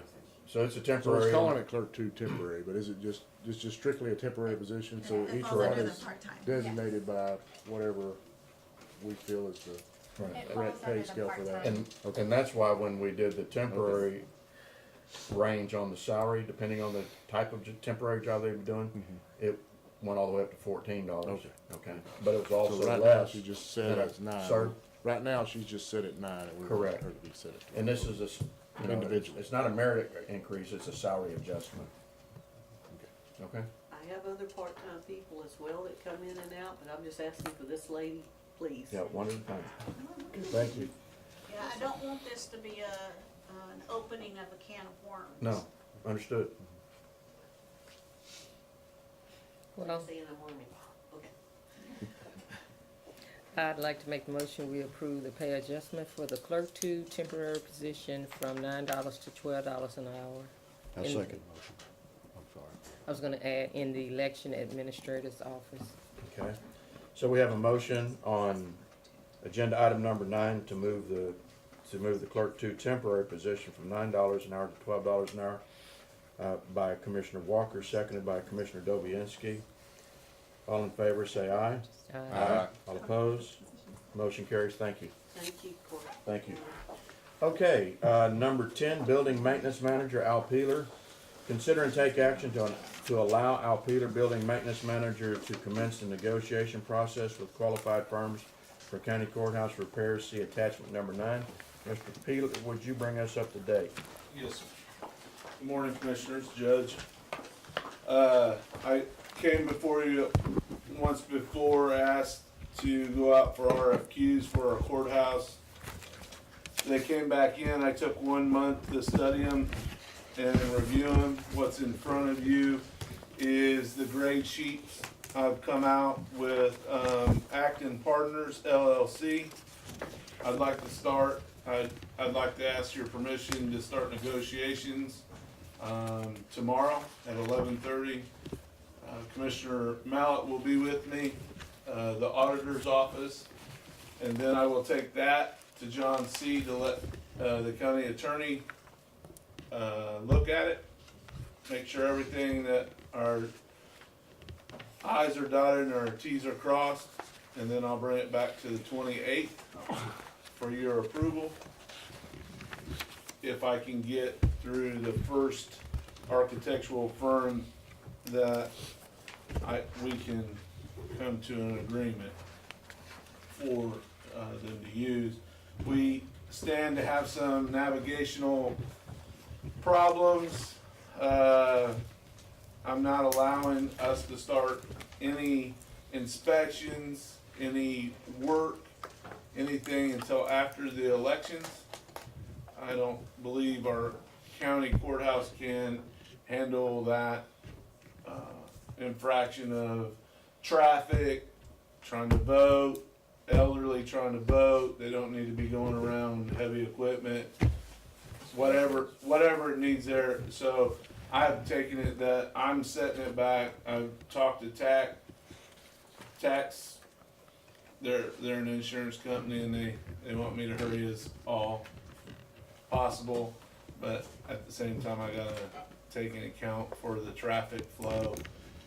so it's a So temporary. it's calling it clerk 2 temporary, but is it just strictly a temporary position, so It each falls one under the is part-time. designated by whatever we feel is the Right. It correct falls under pay the scale for that? part-time. And that's why when we did the temporary range on the salary, depending on the type of temporary job they were doing, it went all the way up to $14. Okay. Okay, but it was So also right now, less. she just set than a- at 9. Sir? Right now, she's just set at 9, and we want Correct. her to be set at 12. And this is a, you know, Individual. it's not a merit increase, it's a salary adjustment. Okay? I have other part-time people as well that come in and out, but I'm just asking for this lady, please. Yeah, one at a time. Okay, thank you. Yeah, I don't want this to be an opening of a can of worms. No, understood. Well, Saying I'm warming. Okay. I'd like to make the motion, we approve the pay adjustment for the clerk 2 temporary position from $9 to $12 an hour. I In- second motion. I'm sorry. I was gonna add in the election administrator's office. Okay, so we have a motion on agenda item number 9 to move the clerk 2 temporary position from $9 an hour to $12 an hour, by Commissioner Walker, seconded by Commissioner Dobianski. All in favor, say aye. Aye. All opposed? Motion carries. Thank you. Thank you, Court. Thank you. Okay, number 10, Building Maintenance Manager Al Peeler. Consider and take action to allow Al Peeler, Building Maintenance Manager, to commence the negotiation process with qualified firms for county courthouse repairs. See attachment number 9. Mr. Peeler, would you bring us up to date? Yes, sir. Good morning, Commissioners, Judge. I came before you once before, asked to go out for RFQs for our courthouse. They came back in, I took 1 month to study them and review them. What's in front of you is the grade sheets. I've come out with Acton Partners LLC. I'd like to start, I'd like to ask your permission to start negotiations tomorrow at 11:30. Commissioner Mallett will be with me, the auditor's office, and then I will take that to John C. to let the county attorney look at it, make sure everything that our I's are dotted and our T's are crossed, and then I'll bring it back to the 28th for your approval. If I can get through the first architectural firm that we can come to an agreement for them to use. We stand to have some navigational problems. I'm not allowing us to start any inspections, any work, anything until after the elections. I don't believe our county courthouse can handle that infraction of traffic, trying to vote, elderly trying to vote. They don't need to be going around heavy equipment, whatever it needs there. So I've taken it that I'm setting it back. I've talked to Tax. They're an insurance company, and they want me to hurry as all possible, but at the same time I gotta take into account for the traffic flow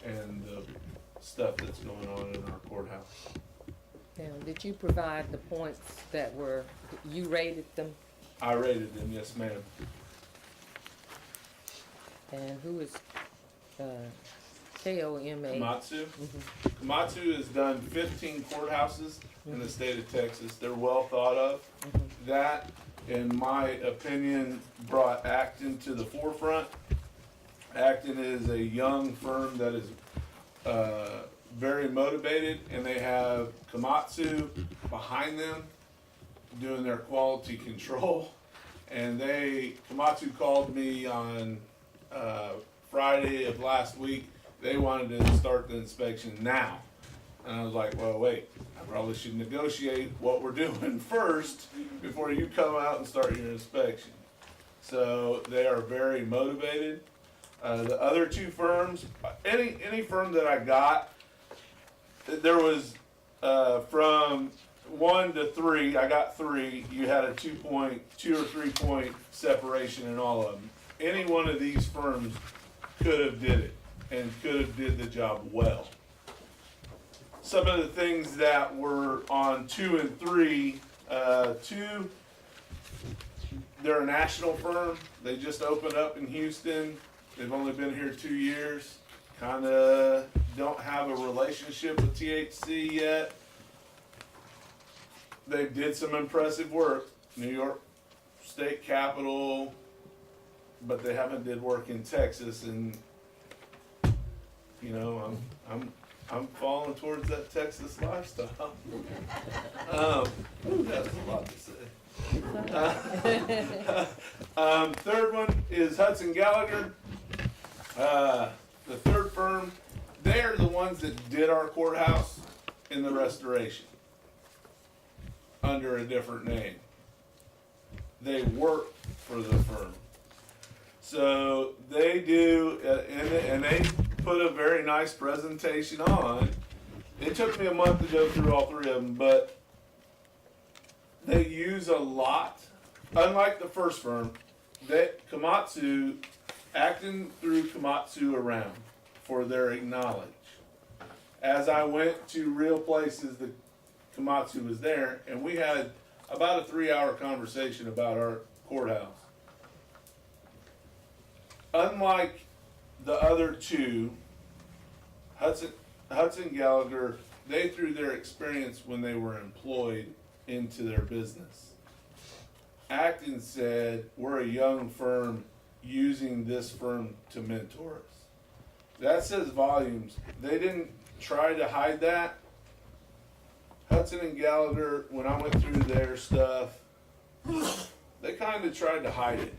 and the stuff that's going on in our courthouse. Now, did you provide the points that you rated them? I rated them, yes ma'am. And who is, KOMA? Komatsu. Komatsu has done 15 courthouses in the state of Texas. They're well thought of. That, in my opinion, brought Acton to the forefront. Acton is a young firm that is very motivated, and they have Komatsu behind them doing their quality control. And Komatsu called me on Friday of last week. They wanted to start the inspection now. And I was like, well, wait, I probably should negotiate what we're doing first before you come out and start your inspection. So they are very motivated. The other two firms, any firm that I got, there was from 1 to 3. I got 3. You had a 2 or 3 point separation in all of them. Any one of these firms could have did it and could have did the job well. Some of the things that were on 2 and 3, 2, they're a national firm. They just opened up in Houston. They've only been here 2 years. Kinda don't have a relationship with THC yet. They did some impressive work. New York State Capitol, but they haven't did work in Texas, and you know, I'm falling towards that Texas lifestyle. Ooh, that's a lot to say. Third one is Hudson Gallagher. The third firm, they're the ones that did our courthouse in the restoration under a different name. They work for the firm. So they do, and they put a very nice presentation on. It took me a month to go through all 3 of them, but they use a lot. Unlike the first firm, that Komatsu, acting through Komatsu around for their acknowledge. As I went to real places, the Komatsu was there, and we had about a 3-hour conversation about our courthouse. Unlike the other 2, Hudson Gallagher, they threw their experience when they were employed into their business. Acton said, we're a young firm using this firm to mentor us. That says volumes. They didn't try to hide that. Hudson and Gallagher, when I went through their stuff, they kind of tried to hide it.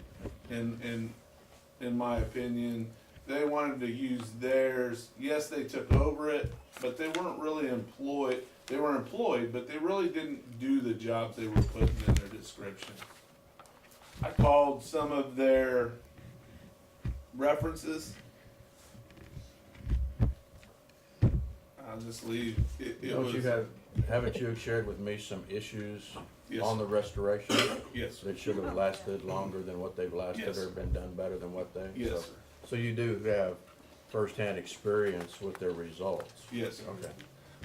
In my opinion, they wanted to use theirs. Yes, they took over it, but they weren't really employed. They were employed, but they really didn't do the jobs they were putting in their description. I called some of their references. I'll just leave. Haven't you shared with me some issues Yes. on the restoration? Yes. That should have lasted longer than what they've lasted, Yes. or been done better than what they? Yes, so- sir. So you do have firsthand experience with their results? Yes, sir. Okay.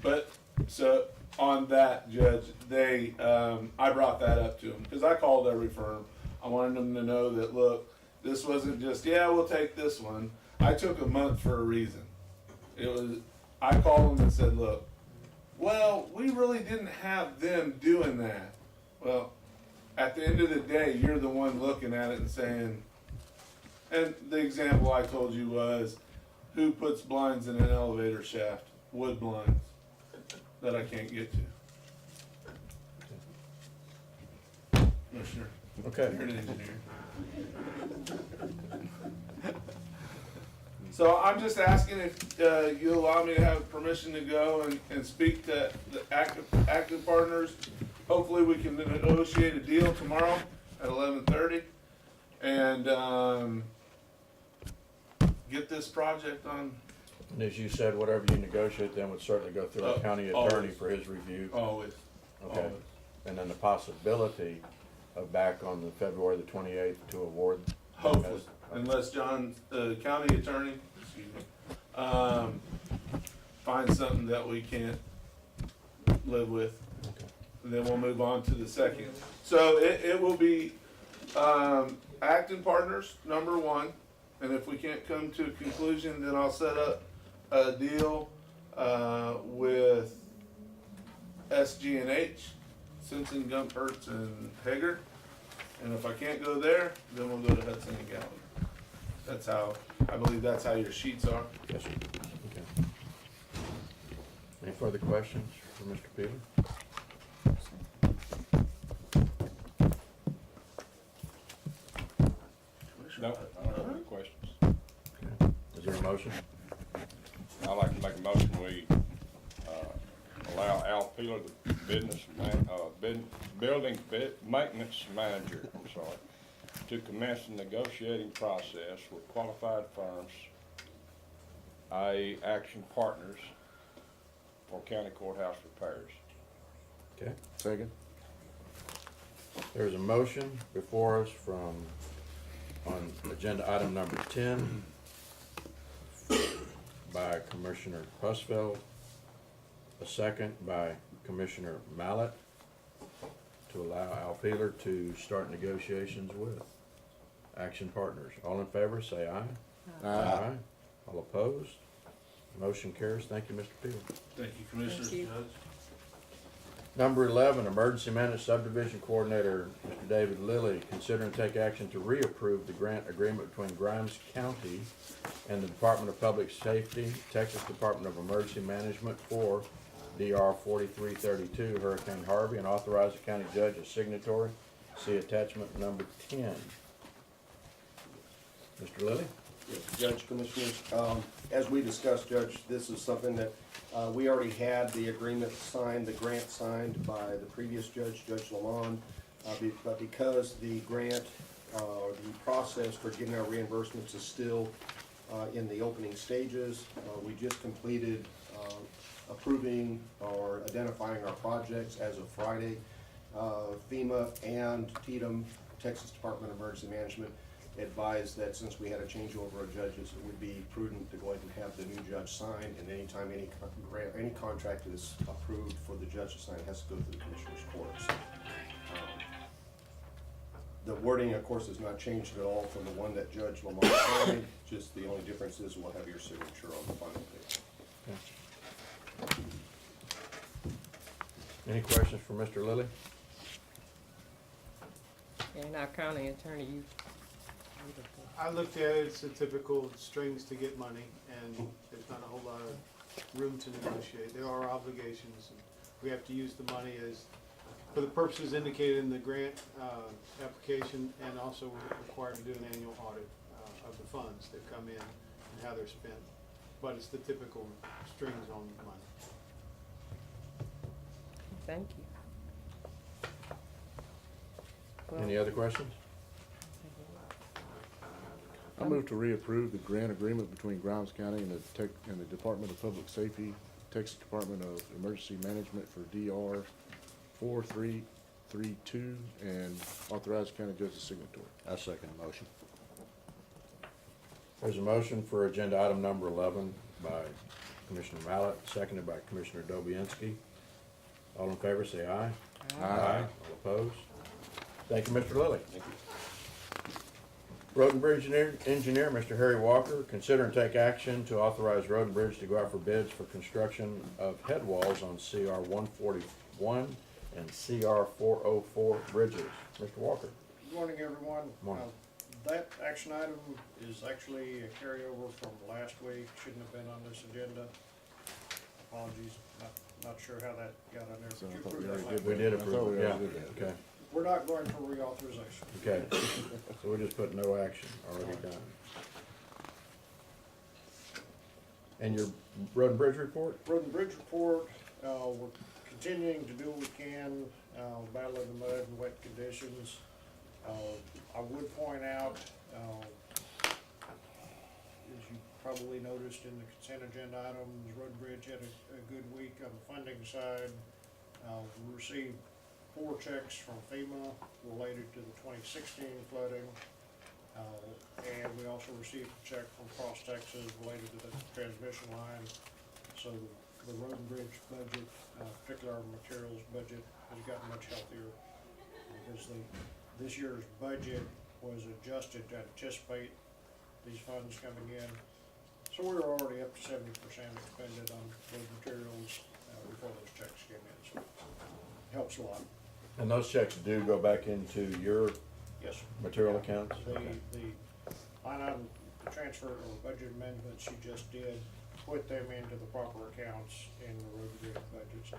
But, so, on that, Judge, they, I brought that up to them, because I called every firm. I wanted them to know that, look, this wasn't just, yeah, we'll take this one. I took a month for a reason. I called them and said, look, well, we really didn't have them doing that. Well, at the end of the day, you're the one looking at it and saying, and the example I told you was, who puts blinds in an elevator shaft? Wood blinds that I can't get to. Commissioner, Okay. you're an engineer. So I'm just asking if you allow me to have permission to go and speak to the active partners. Hopefully we can negotiate a deal tomorrow at 11:30 and get this project on. And as you said, whatever you negotiate then would certainly go through our county attorney Always. for his review. Always. Okay. Always. And then the possibility of back on the February the 28th to award? Hopefully, unless John, county attorney, excuse me, finds something that we can't live with. Okay. And then we'll move on to the second. So it will be, Acton Partners, number 1. And if we can't come to a conclusion, then I'll set up a deal, with SG&H, Simpson, Gumpertz, and Hager. And if I can't go there, then we'll go to Hudson and Gallagher. That's how, I believe that's how your sheets are. Yes, sir. Okay. Any further questions for Mr. Peter? No, I don't have any questions. Okay. Is there a motion? I'd like to make a motion, we, allow Al Peeler, the building maintenance manager, I'm sorry, to commence the negotiating process with qualified firms, i.e. Action Partners, for county courthouse repairs. Okay. Second. There's a motion before us on agenda item number 10 by Commissioner Husfeld, a second by Commissioner Mallett to allow Al Peeler to start negotiations with Action Partners. All in favor, say aye. Aye. All opposed? Motion carries. Thank you, Mr. Peeler. Thank you, Commissioners, Thank you. Judge. Number 11, Emergency Management Subdivision Coordinator, Mr. David Lilly, consider and take action to reapprove the grant agreement between Grimes County and the Department of Public Safety, Texas Department of Emergency Management for DR 4332 Hurricane Harvey, and authorize the county judge as signatory. See attachment number 10. Mr. Lilly? Judge, Commissioners, as we discussed, Judge, this is something that we already had the agreement signed, the grant signed by the previous judge, Judge Lamond. But because the grant, the process for getting our reimbursements is still in the opening stages, we just completed approving or identifying our projects as of Friday. FEMA and TDM, Texas Department of Emergency Management, advised that since we had a changeover of judges, it would be prudent to go ahead and have the new judge sign, and anytime any contract is approved for the judge to sign, it has to go through the Commissioner's Court. So, the wording, of course, has not changed at all from the one that Judge Lamont signed, just the only difference is we'll have your signature on the final page. Any questions for Mr. Lilly? And our county attorney, you. I looked at it, it's a typical strings to get money, and there's not a whole lot of room to negotiate. There are obligations, and we have to use the money as, for the purposes indicated in the grant application, and also we're required to do an annual audit of the funds that come in and how they're spent. But it's the typical strings on money. Thank you. Any other questions? I move to reapprove the grant agreement between Grimes County and the Department of Public Safety, Texas Department of Emergency Management for DR 4332, and authorize county judge's signatory. I second the motion. There's a motion for agenda item number 11 by Commissioner Mallett, seconded by Commissioner Dobianski. All in favor, say aye. Aye. All opposed? Thank you, Mr. Lilly. Thank you. Road and Bridge Engineer, Mr. Harry Walker, consider and take action to authorize Road and Bridge to go out for bids for construction of head walls on CR 141 and CR 404 bridges. Mr. Walker. Good morning, everyone. Morning. That action item is actually a carryover from last week, shouldn't have been on this agenda. Apologies, not sure how that got on there. So But I you thought we approved that already last did We week. did I thought approve we it, already yeah. did that. Okay, We're not going for reauthorization. okay. So we just put no action, already done. And your Road and Bridge report? Road and Bridge report, we're continuing to do what we can, battling the mud and wet conditions. I would point out, as you probably noticed in the consent agenda items, Road and Bridge had a good week on the funding side. We received 4 checks from FEMA related to the 2016 flooding. And we also received a check from Cross Texas related to the transmission line. So the road and bridge budget, particularly our materials budget, has gotten much healthier because this year's budget was adjusted to anticipate these funds coming in. So we were already up to 70% expended on road materials before those checks came in, so it helps a lot. And those checks do go back into your Yes, sir. material accounts? The Okay. line item transfer or budget amendments you just did, put them into the proper accounts in the road and bridge budgets.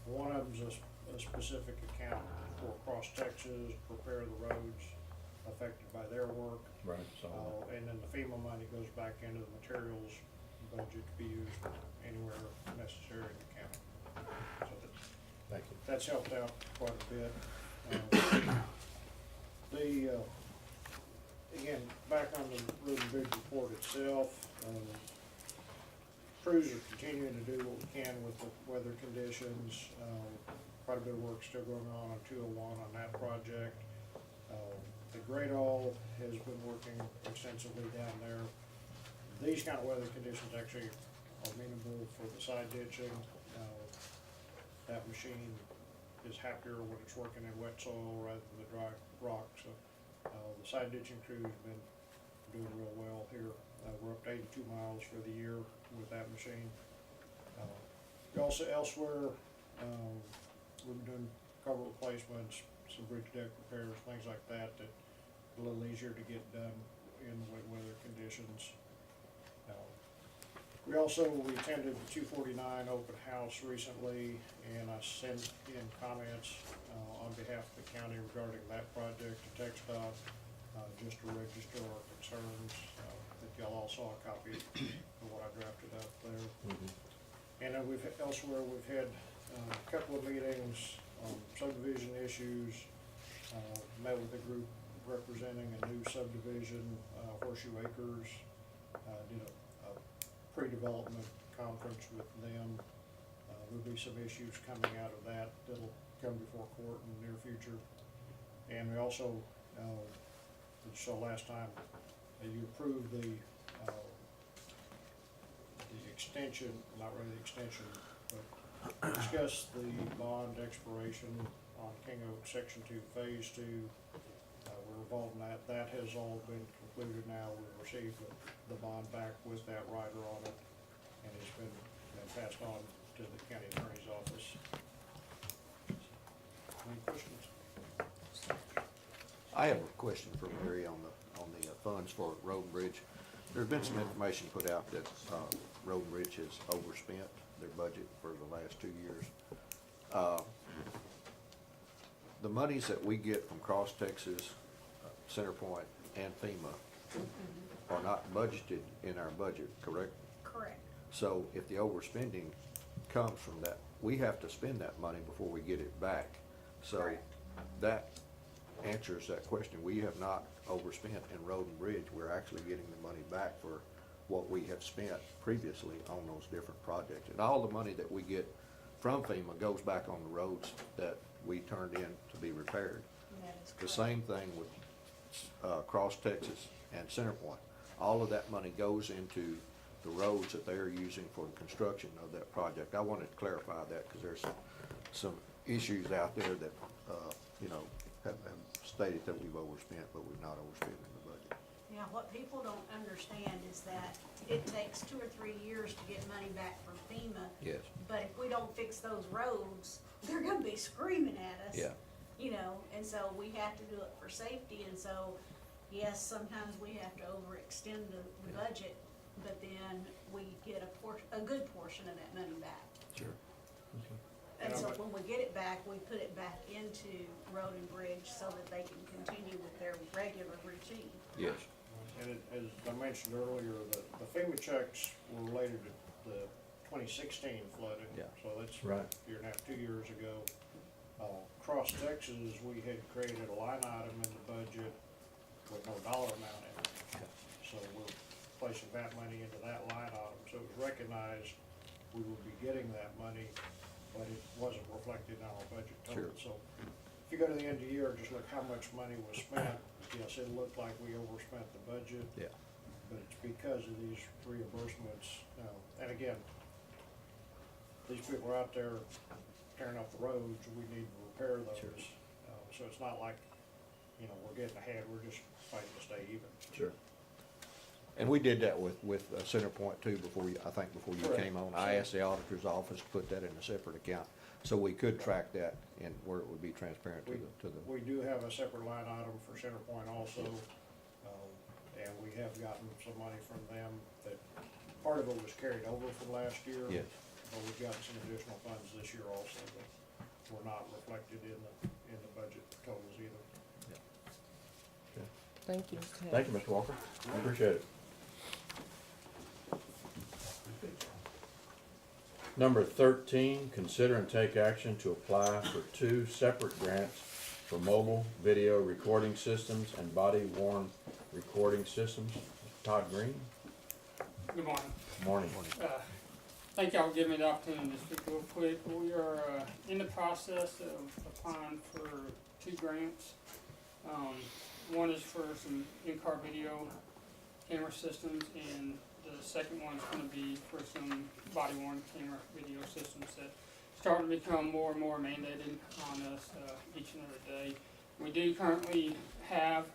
One of them's a specific account for Cross Texas, prepare the roads affected by their work. Right, so, And then the FEMA money goes back into the materials budget to be used anywhere necessary in the county. So thank you. that's helped out quite a bit. back on the road and bridge report itself, crews are continuing to do what we can with the weather conditions. Quite a bit of work still going on 201 on that project. The Great All has been working extensively down there. These kind of weather conditions actually are amenable for the side ditching. That machine is happier when it's working in wet soil rather than the dry rock. So the side ditching crew's been doing real well here. We're up to 82 miles for the year with that machine. Also elsewhere, we've done cover replacements, some bridge deck repairs, things like that, that are a little easier to get done in wet weather conditions. We attended the 249 open house recently, and I sent in comments on behalf of the county regarding that project to TxDOT, just to register our concerns. I think y'all all saw a copy of what I drafted up there. And then we've had a couple of meetings on subdivision issues, met with a group representing a new subdivision, Horseshoe Acres, did a pre-development conference with them. There'll be some issues coming out of that that'll come before court in the near future. And we also, so last time, you approved the extension, not really the extension, but discussed the bond expiration on King Oak Section 2, Phase 2. We're involved in that. That has all been concluded now. We've received the bond back with that rider on it, and it's been passed on to the county attorney's office. Any questions? I have a question for Mary on the funds for Road and Bridge. There's been some information put out that Road and Bridge has overspent their budget for the last 2 years. The monies that we get from Cross Texas, Centerpoint, and FEMA are not budgeted in our budget, correct? Correct. So if the overspending comes from that, we have to spend that money before we get it back. So Correct. that answers that question. We have not overspent in Road and Bridge. We're actually getting the money back for what we have spent previously on those different projects. And all the money that we get from FEMA goes back on the roads that we turned in to be repaired. That is The correct. same thing with Cross Texas and Centerpoint. All of that money goes into the roads that they're using for the construction of that project. I wanted to clarify that because there's some issues out there that, have stated that we've overspent, but we've not overspent in the budget. Now, what people don't understand is that it takes 2 or 3 years to get money back from FEMA. Yes. But if we don't fix those roads, they're gonna be screaming at us. Yeah. And so we have to do it for safety, and so, yes, sometimes we have to overextend the budget, but then we get a good portion of that money back. Sure. And so when we get it back, we put it back into Road and Bridge so that they can continue with their regular routine. Yes. And as I mentioned earlier, the FEMA checks were related to the 2016 flooding. Yeah. So that's Right. a year and a half, 2 years ago. Cross Texas, we had created a line item in the budget with no dollar amount in it. So we're placing that money into that line item. So it was recognized we would be getting that money, but it wasn't reflected in our budget total. Sure. So if you go to the end of the year, just look how much money was spent. Yes, it looked like we overspent the budget. Yeah. But it's because of these reimbursements. And again, these people are out there tearing up the roads, we need to repair those. Sure. So it's not like, we're getting ahead, we're just fighting to stay even. Sure. And we did that with Centerpoint too before you Correct. came on. I asked the auditor's office to put that in a separate account so we could track that and where it would be transparent to the. We do have a separate line item for Centerpoint also, and we have gotten some money from them that, part of it was carried over from last year. Yes. But we've gotten some additional funds this year also that were not reflected in the budget totals either. Thank you, Mr. Thank you, Mr. Walker. I appreciate it. Number 13, consider and take action to apply for 2 separate grants for mobile video recording systems and body worn recording systems. Todd Green, Good morning. morning. Thank y'all for giving me the opportunity to speak real quick. We are in the process of applying for 2 grants. One is for some in-car video camera systems, and the second one is going to be for some body-worn camera video systems that starting to become more and more mandated on us each and every day. We do currently have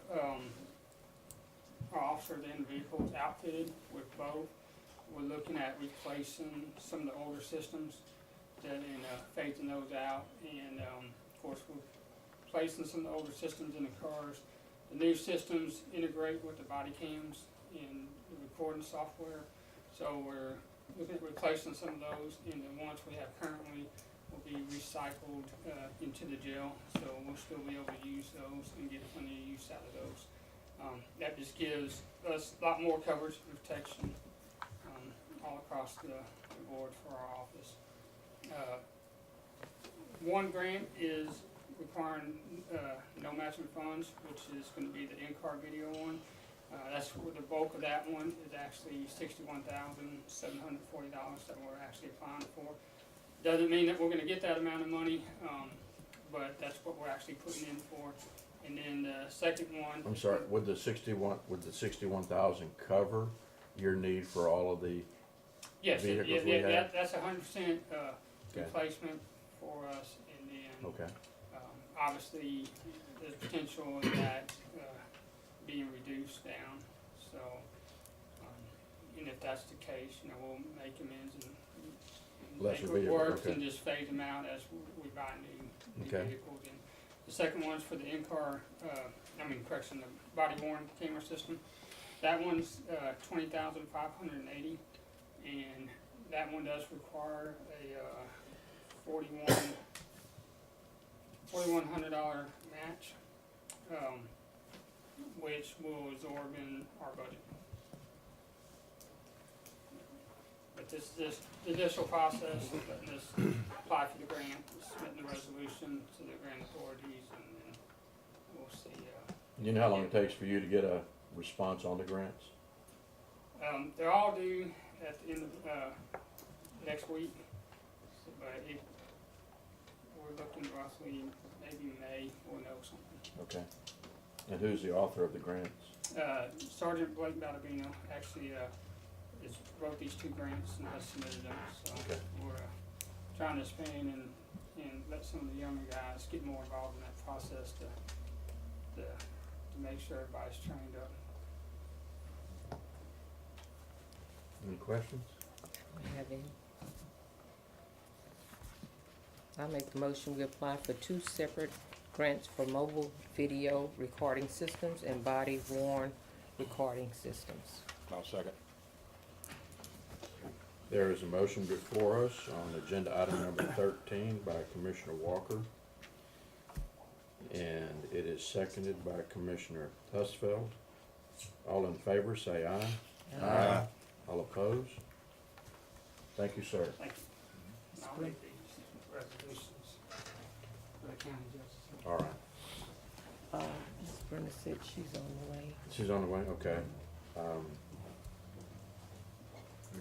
our officers in vehicles outfitted with both. We're looking at replacing some of the older systems and phasing those out, and of course we're placing some of the older systems in the cars. The new systems integrate with the body cams and the recording software, so we're looking at replacing some of those, and the ones we have currently will be recycled into the jail, so we'll still be able to use those and get plenty of use out of those. That just gives us a lot more coverage and protection all across the board for our office. One grant is requiring no matching funds, which is going to be the in-car video one. That's where the bulk of that one is actually $61,740 that we're actually applying for. Doesn't mean that we're going to get that amount of money, but that's what we're actually putting in for. And then the second one. I'm sorry, would the 61,000 cover your need for all of the Yes, vehicles we have? that's 100% replacement for us, and then Okay. obviously there's potential of that being reduced down. So, and if that's the case, we'll make amends and Lesser make it vehicle, work okay. and just phase them out as we buy new Okay. vehicles. And the second one's for the in-car, the body-worn camera system. That one's $20,580, and that one does require a $4,100 match, which will absorb in our budget. But this is the initial process, letting us apply for the grant, submitting the resolution to the grant authorities, and then we'll see. You know how long it takes for you to get a response on the grants? They're all due at the end of next week, but we're looking roughly maybe May, we'll know something. Okay. And who's the author of the grants? Sergeant Blake Balabino actually wrote these 2 grants and has submitted them, so Okay. we're trying to expand and let some of the younger guys get more involved in that process to make sure everybody's trained up. Any questions? I have any. I make the motion we apply for 2 separate grants for mobile video recording systems and body worn recording systems. I'll second. There is a motion before us on agenda item number 13 by Commissioner Walker. And it is seconded by Commissioner Husfeld. All in favor, say aye. Aye. All opposed? Thank you, sir. Thank you. I'll make these resolutions for the county justice. All right. Ms. Brenda said she's on the way. She's on the way, okay. Here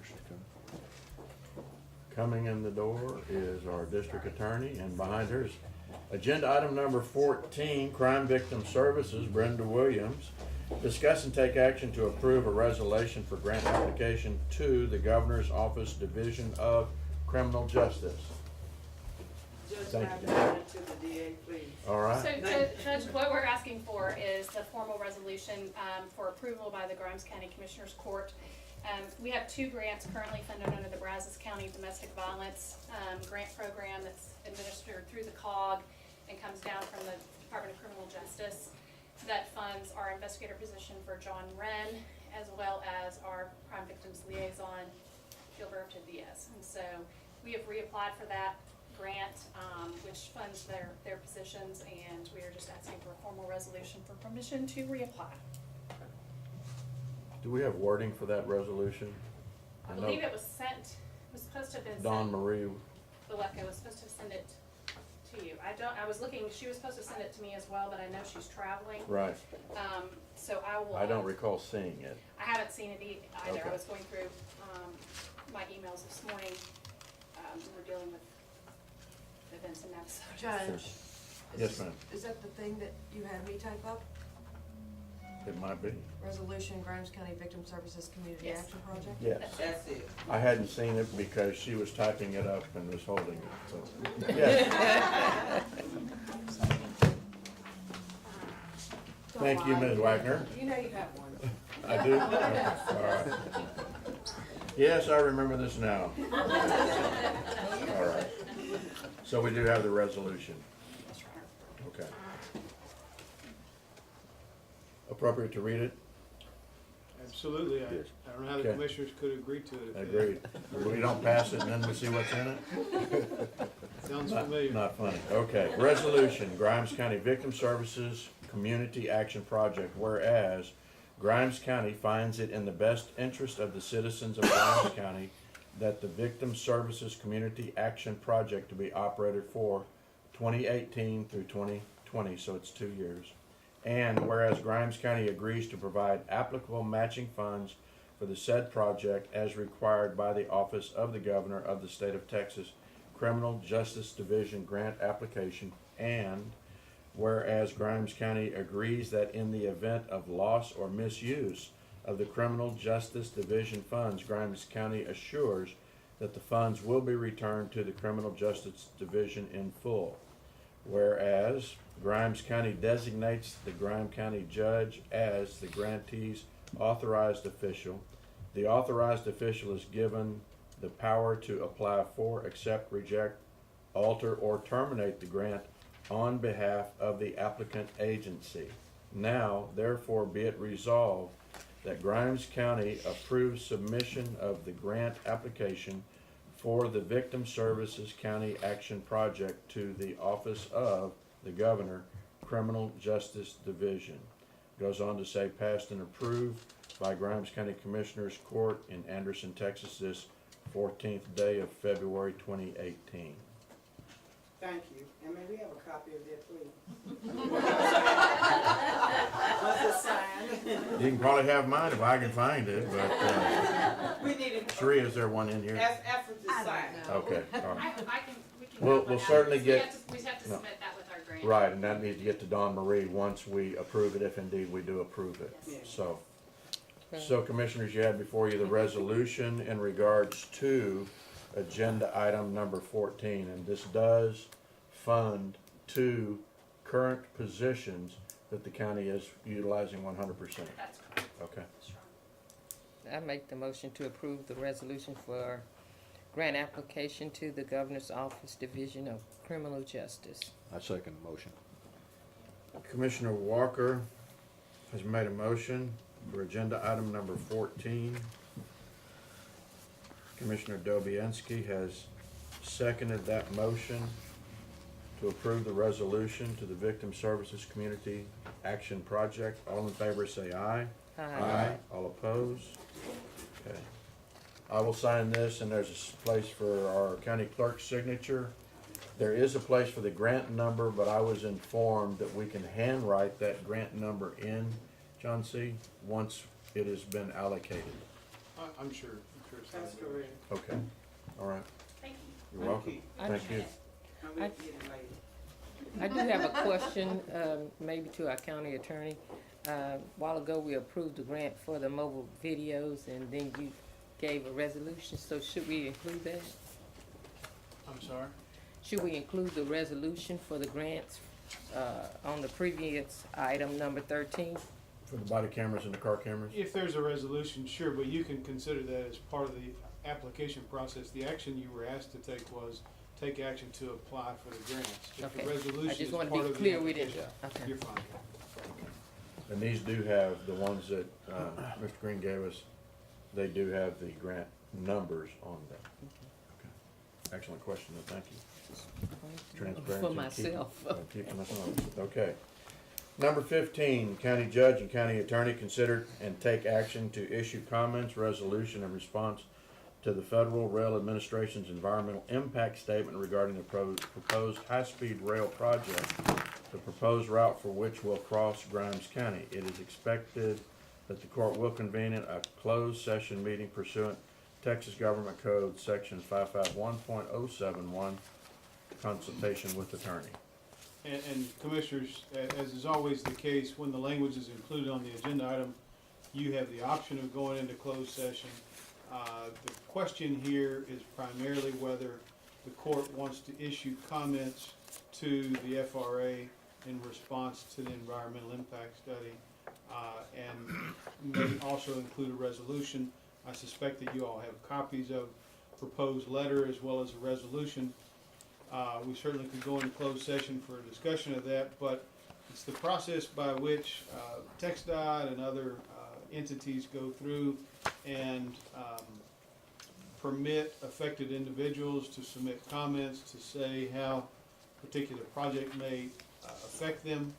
she comes. Coming in the door is our district attorney, and behind her is agenda item number 14, Crime Victim Services, Brenda Williams. Discuss and take action to approve a resolution for grant application to the Governor's Office Division of Criminal Justice. Thank you. To the DA, please. All right. So, Judge, what we're asking for is the formal resolution for approval by the Grimes County Commissioners Court. We have 2 grants currently funded under the Brazos County Domestic Violence Grant Program that's administered through the COG and comes down from the Department of Criminal Justice. That funds our investigator position for John Wren, as well as our crime victims liaison, Gilberto Diaz. And so we have reapplied for that grant, which funds their positions, and we are just asking for a formal resolution for permission to reapply. Do we have wording for that resolution? I believe it was sent, it was supposed to have been sent. Dawn Marie, Beleca was supposed to send it to you. I was looking, she was supposed to send it to me as well, but I know she's traveling. Right. So I will. I don't recall seeing it. I haven't seen it either. Okay. I was going through, my emails this morning. We're dealing with events in Navasota. Judge. Yes, ma'am. Is that the thing that you had me type up? It might be. Resolution, Grimes County Victim Services Community Yes. Action Project? Yes. That's it. I hadn't seen it because she was typing it up and was holding it, so, yes. Thank you, Ms. Wagner. You know you have one. I do? All right. Yes, I remember this now. All right. So we do have the resolution. Okay. Appropriate to read it? Absolutely. I don't know how the Okay. commissioners could agree to it. if they- Agreed. We don't pass it and then we see what's in it? Sounds Not- familiar. Not funny. Okay. Resolution, Grimes County Victim Services Community Action Project, whereas Grimes County finds it in the best interest of the citizens of Grimes County that the Victim Services Community Action Project to be operated for 2018 through 2020, so it's 2 years. And whereas Grimes County agrees to provide applicable matching funds for the said project as required by the Office of the Governor of the State of Texas Criminal Justice Division grant application, and whereas Grimes County agrees that in the event of loss or misuse of the Criminal Justice Division funds, Grimes County assures that the funds will be returned to the Criminal Justice Division in full. Whereas Grimes County designates the Grimes County judge as the grantee's authorized official. The authorized official is given the power to apply for, accept, reject, alter, or terminate the grant on behalf of the applicant agency. Now, therefore, be it resolved that Grimes County approves submission of the grant application for the Victim Services County Action Project to the Office of the Governor, Criminal Justice Division. Goes on to say passed and approved by Grimes County Commissioners Court in Anderson, Texas, this 14th day of February 2018. Thank you. And may we have a copy of that, please? Was it signed? You can probably have mine if I can find it, but, We need it. Sheree, is there one in here? After the sign. Okay, all right. We can. We'll help with that. certainly We get- have to- We have to no. submit that with our grant. Right, and that needs to get to Dawn Marie once we approve it, if indeed we do approve it. Yes. So, so Commissioners, you have before you the resolution in regards to agenda item number 14, and this does fund 2 current positions that the county is utilizing 100%. That's correct. Okay. I make the motion to approve the resolution for grant application to the Governor's Office Division of Criminal Justice. I second the motion. Commissioner Walker has made a motion for agenda item number 14. Commissioner Dobianski has seconded that motion to approve the resolution to the Victim Services Community Action Project. All in favor say aye. Aye. All opposed? Okay. I will sign this, and there's a place for our county clerk's signature. There is a place for the grant number, but I was informed that we can handwrite that grant number in, John C., once it has been allocated. I'm sure. It's That's correct. Okay, all right. Thank you. You're welcome. Thank you. And we'll get it later. I do have a question, maybe to our county attorney. A while ago, we approved the grant for the mobile videos, and then you gave a resolution, so should we include that? I'm sorry? Should we include the resolution for the grants, on the previous item number 13? For the body cameras and the car cameras? If there's a resolution, sure, but you can consider that as part of the application process. The action you were asked to take was take action to apply for the grants. If the Okay. resolution I is just part want to of be the clear we didn't, application, okay. you're fine. And these do have, the ones that Mr. Green gave us, they do have the grant numbers on them. Okay. Excellent question, though. Thank you. Transparency. For and myself. keeping us honest. Okay. Number 15, county judge and county attorney consider and take action to issue comments, resolution, and response to the Federal Rail Administration's environmental impact statement regarding the proposed high-speed rail project, the proposed route for which will cross Grimes County. It is expected that the court will convene a closed session meeting pursuant Texas Government Code Section 551.071, consultation with attorney. And Commissioners, as is always the case, when the language is included on the agenda item, you have the option of going into closed session. The question here is primarily whether the court wants to issue comments to the FRA in response to the environmental impact study, and may also include a resolution. I suspect that you all have copies of proposed letter as well as a resolution. We certainly could go into closed session for a discussion of that, but it's the process by which TxDOT and other entities go through and permit affected individuals to submit comments to say how a particular project may affect them.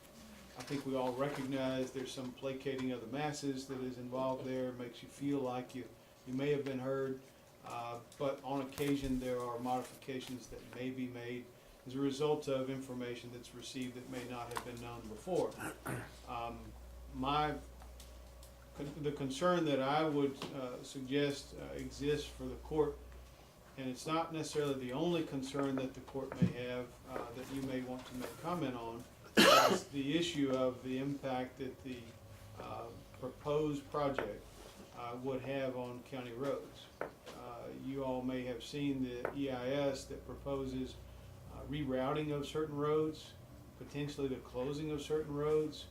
I think we all recognize there's some placating of the masses that is involved there. It makes you feel like you may have been heard, but on occasion there are modifications that may be made as a result of information that's received that may not have been known before. The concern that I would suggest exists for the court, and it's not necessarily the only concern that the court may have that you may want to make comment on, is the issue of the impact that the proposed project would have on county roads. You all may have seen the EIS that proposes rerouting of certain roads, potentially the closing of certain roads.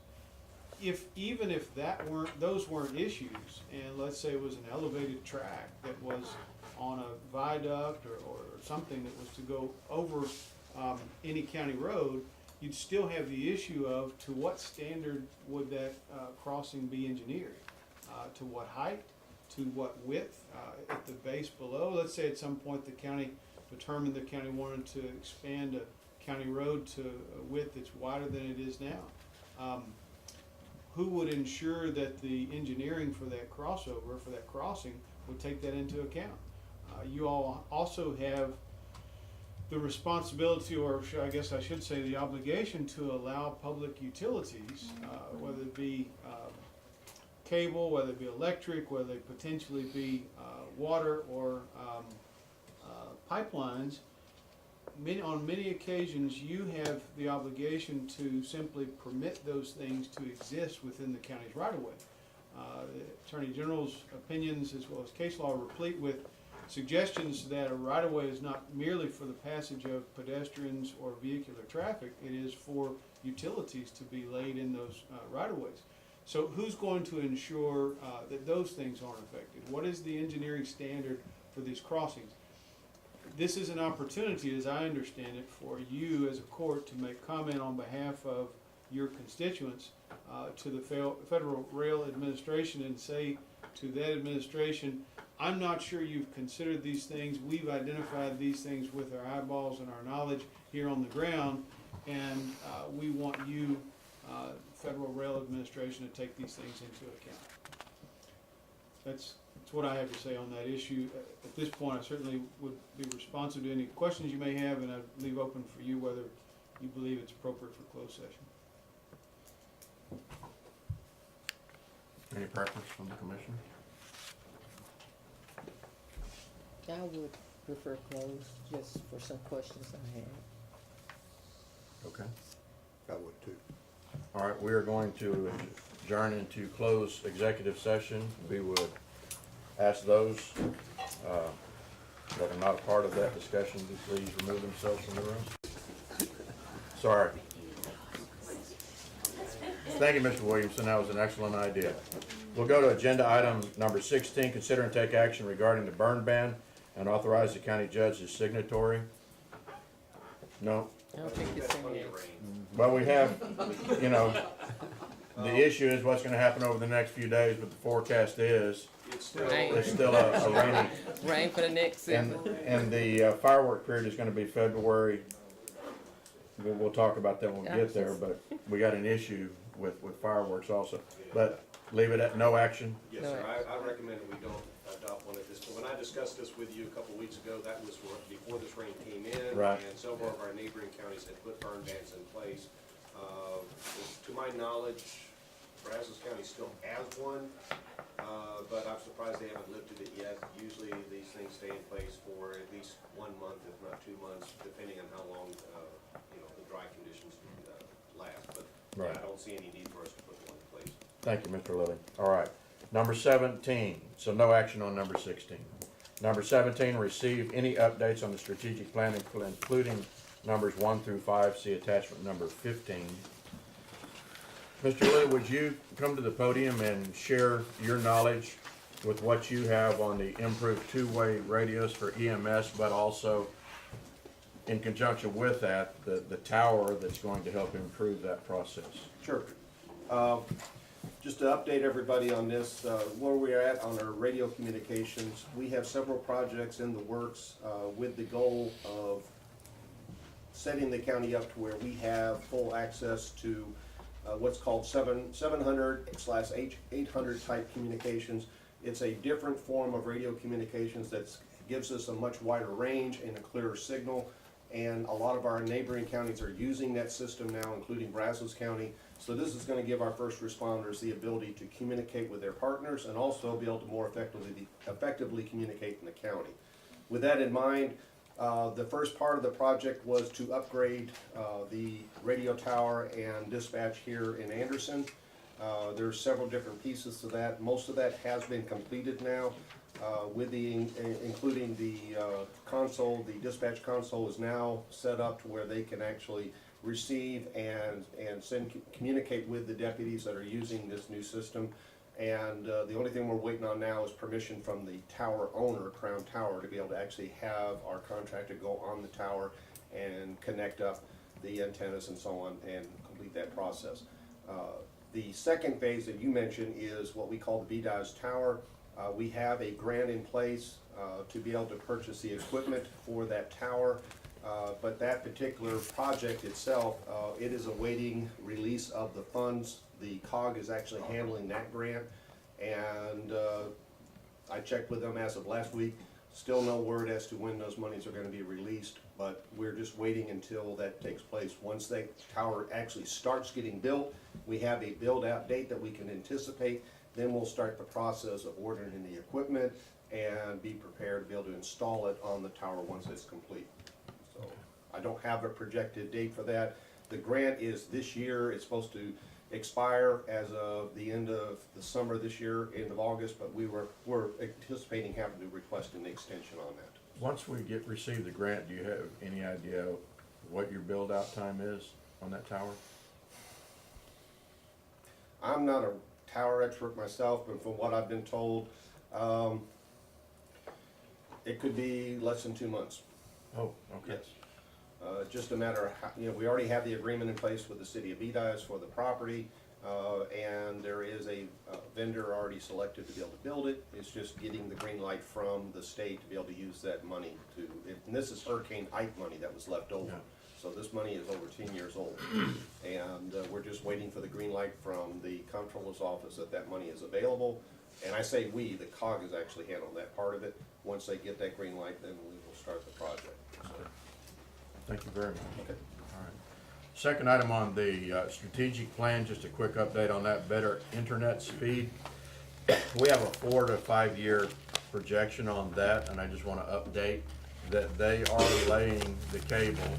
Even if those weren't issues, and let's say it was an elevated track that was on a viaduct or something that was to go over any county road, you'd still have the issue of to what standard would that crossing be engineered? To what height? To what width? At the base below? Let's say at some point the county determined the county wanted to expand a county road to a width that's wider than it is now. Who would ensure that the engineering for that crossover, for that crossing, would take that into account? You all also have the responsibility, or I guess I should say the obligation, to allow public utilities, whether it be cable, whether it be electric, whether it potentially be water or pipelines. On many occasions, you have the obligation to simply permit those things to exist within the county's right-of-way. The Attorney General's opinions, as well as case law, are replete with suggestions that a right-of-way is not merely for the passage of pedestrians or vehicular traffic. It is for utilities to be laid in those right-of-ways. So who's going to ensure that those things aren't affected? What is the engineering standard for these crossings? This is an opportunity, as I understand it, for you as a court to make comment on behalf of your constituents to the Federal Rail Administration and say to that administration, I'm not sure you've considered these things. We've identified these things with our eyeballs and our knowledge here on the ground, and we want you, Federal Rail Administration, to take these things into account. That's what I have to say on that issue. At this point, I certainly would be responsive to any questions you may have, and I'd leave open for you whether you believe it's appropriate for closed session. Any preference from the commission? I would prefer closed, just for some questions I had. Okay. I would too. All right, we are going to adjourn into closed executive session. We would ask those that are not a part of that discussion to please remove themselves from the room. Sorry. Thank you, Mr. Williamson. That was an excellent idea. We'll go to agenda item number 16, consider and take action regarding the burn ban and authorize the county judge as signatory. No? I don't think it's in there. Well, we have, you know, the issue is what's gonna happen over the next few days, but the forecast is it's still a rainy. Rain for the next season. And the firework period is gonna be February. We'll talk about that when we get there, but we got an issue with fireworks also. But leave it at no action. Yes, sir. I recommend that we don't adopt about one at this point. When I discussed this with you a couple weeks ago, that was before this rain came in. Right. And several of our neighboring counties had put burn bans in place. To my knowledge, Brazos County still has one, but I'm surprised they haven't lifted it yet. Usually these things stay in place for at least 1 month, if not 2 months, depending on how long, the dry conditions last. But Right. I don't see any need for us to put one in place. Thank you, Mr. Lilly. All right. Number 17, so no action on number 16. Number 17, receive any updates on the strategic plan, including numbers 1 through 5. See attachment number 15. Mr. Lilly, would you come to the podium and share your knowledge with what you have on the improved two-way radios for EMS, but also in conjunction with that, the tower that's going to help improve that process? Sure. Just to update everybody on this, where we're at on our radio communications, we have several projects in the works with the goal of setting the county up to where we have full access to what's called 700/800 type communications. It's a different form of radio communications that gives us a much wider range and a clearer signal. And a lot of our neighboring counties are using that system now, including Brazos County. So this is going to give our first responders the ability to communicate with their partners and also be able to more effectively communicate in the county. With that in mind, the first part of the project was to upgrade the radio tower and dispatch here in Anderson. There's several different pieces to that. Most of that has been completed now. Including the console, the dispatch console is now set up to where they can actually receive and communicate with the deputies that are using this new system. And the only thing we're waiting on now is permission from the tower owner, Crown Tower, to be able to actually have our contractor go on the tower and connect up the antennas and so on and complete that process. The second phase that you mentioned is what we call the BDIS tower. We have a grant in place to be able to purchase the equipment for that tower, but that particular project itself, it is awaiting release of the funds. The COG is actually handling that grant, and I checked with them as of last week. Still no word as to when those monies are going to be released, but we're just waiting until that takes place. Once that tower actually starts getting built, we have a build-out date that we can anticipate. Then we'll start the process of ordering in the equipment and be prepared to be able to install it on the tower once it's complete. So I don't have a projected date for that. The grant is this year. It's supposed to expire as of the end of the summer this year, end of August, but we're anticipating having to request an extension on that. Once we receive the grant, do you have any idea what your build-out time is on that tower? I'm not a tower expert myself, but from what I've been told, it could be less than 2 months. Oh, okay. Yes. Just a matter of how, we already have the agreement in place with the city of Edice for the property, and there is a vendor already selected to be able to build it. It's just getting the green light from the state to be able to use that money and this is Hurricane Ike money that was left over. Yeah. So this money is over 10 years old. And we're just waiting for the green light from the comptroller's office that money is available. And I say we, the COG is actually handling that part of it. Once they get that green light, then we will start the project. So. Thank you very much. Okay. All right. Second item on the strategic plan, just a quick update on that, better internet speed. We have a 4 to 5 year projection on that, and I just want to update that they are laying the cable.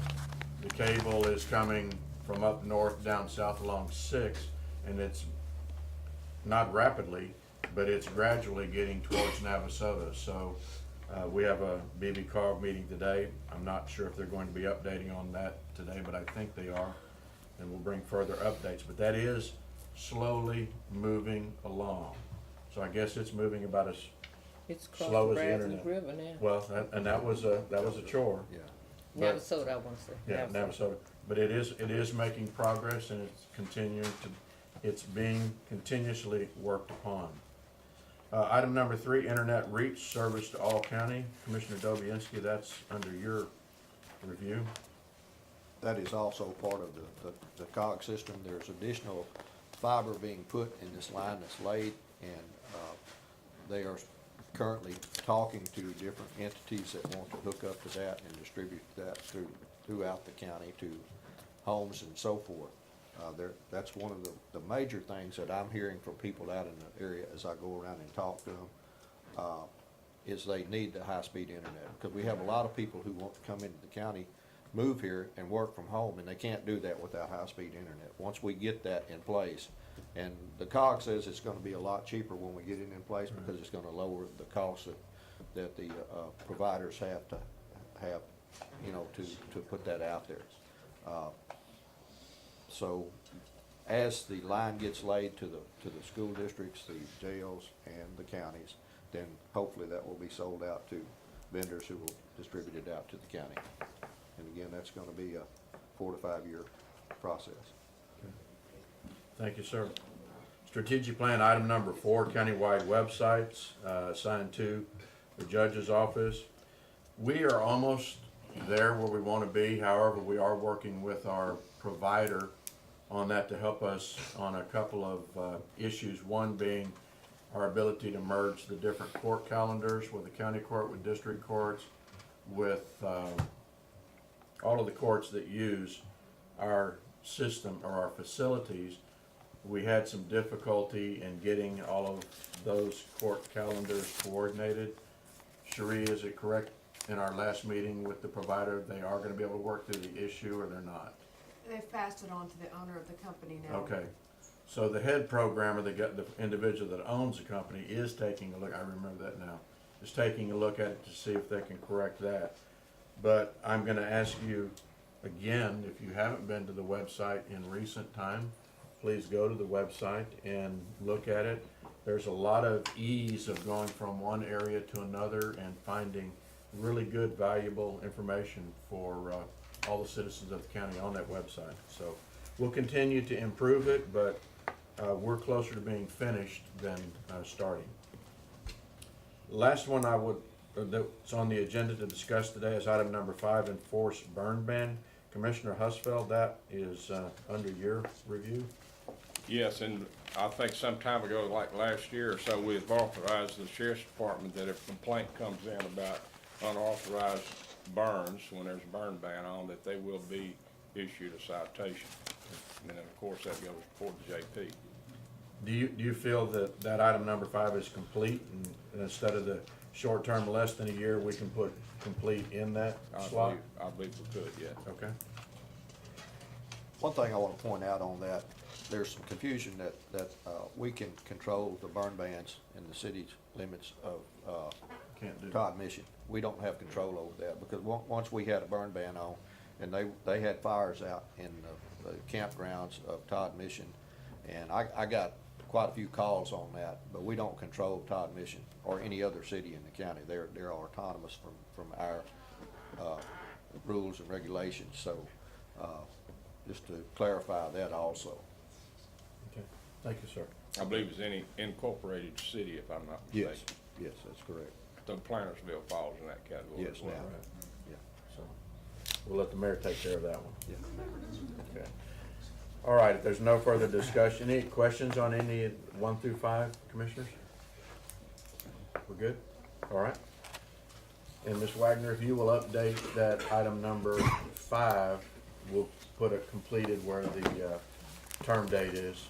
The cable is coming from up north down south along 6, and it's not rapidly, but it's gradually getting towards Navasota. So we have a BBCOG meeting today. I'm not sure if they're going to be updating on that today, but I think they are, and we'll bring further updates. But that is slowly moving along. So I guess it's moving about as It's slow across as the the Brazos internet. River now. Well, that was a chore. Yeah. But- Navasota, I want to say. Yeah, Navasota. But it is making progress, and it's being continuously worked upon. Item number 3, internet reach service to all county. Commissioner Dobianski, that's under your review. That is also part of the COG system. There's additional fiber being put in this line that's laid, and they are currently talking to different entities that want to hook up to that and distribute that throughout the county to homes and so forth. That's one of the major things that I'm hearing from people out in the area as I go around and talk to them, is they need the high-speed internet. Because we have a lot of people who want to come into the county, move here and work from home, and they can't do that without high-speed internet. Once we get that in place, and the COG says it's gonna be a lot cheaper when we get it in place because it's gonna lower the cost that the providers have to have, to put that out there. So as the line gets laid to the school districts, the jails, and the counties, then hopefully that will be sold out to vendors who will distribute it out to the county. And again, that's gonna be a 4 to 5 year process. Thank you, sir. Strategic plan, item number 4, countywide websites, assigned to the judge's office. We are almost there where we want to be. However, we are working with our provider on that to help us on a couple of issues. One being our ability to merge the different court calendars with the county court, with district courts, with all of the courts that use our system or our facilities. We had some difficulty in getting all of those court calendars coordinated. Cherie, is it correct in our last meeting with the provider, they are gonna be able to work through the issue, or they're not? They passed it on to the owner of the company now. Okay, so the head programmer, the individual that owns the company is taking a look, I remember that now, is taking a look at it to see if they can correct that. But I'm gonna ask you again, if you haven't been to the website in recent time, please go to the website and look at it. There's a lot of ease of going from one area to another and finding really good, valuable information for all the citizens of the county on that website. So we'll continue to improve it, but we're closer to being finished than starting. Last one that's on the agenda to discuss today is item number 5, enforced burn ban. Commissioner Husfeld, that is under your review. Yes, and I think some time ago, like last year or so, we've authorized the sheriff's department that if a complaint comes in about unauthorized burns, when there's a burn ban on, that they will be issued a citation. And then, of course, that goes before the JP. Do you feel that item number 5 is complete, and instead of the short term less than a year, we can put complete in that slot? I believe we could, yes. Okay. One thing I want to point out on that, there's some confusion that we can control the burn bans in the city's limits of Todd Mission. We don't have control over that because once we had a burn ban on, and they had fires out in the campgrounds of Todd Mission, and I got quite a few calls on that, but we don't control Todd Mission or any other city in the county. They're autonomous from our rules and regulations. So just to clarify that also. Okay, thank you, sir. I believe it's any incorporated city, if I'm not mistaken. Yes, that's correct. So Plantersville falls in that category. Yes, as well. now. Yeah. So we'll let the mayor take care of that one. Yeah. Okay. All right, if there's no further discussion, any questions on any 1 through 5, commissioners? We're good? All right. And Ms. Wagner, if you will update that item number 5, we'll put it completed where the term date is,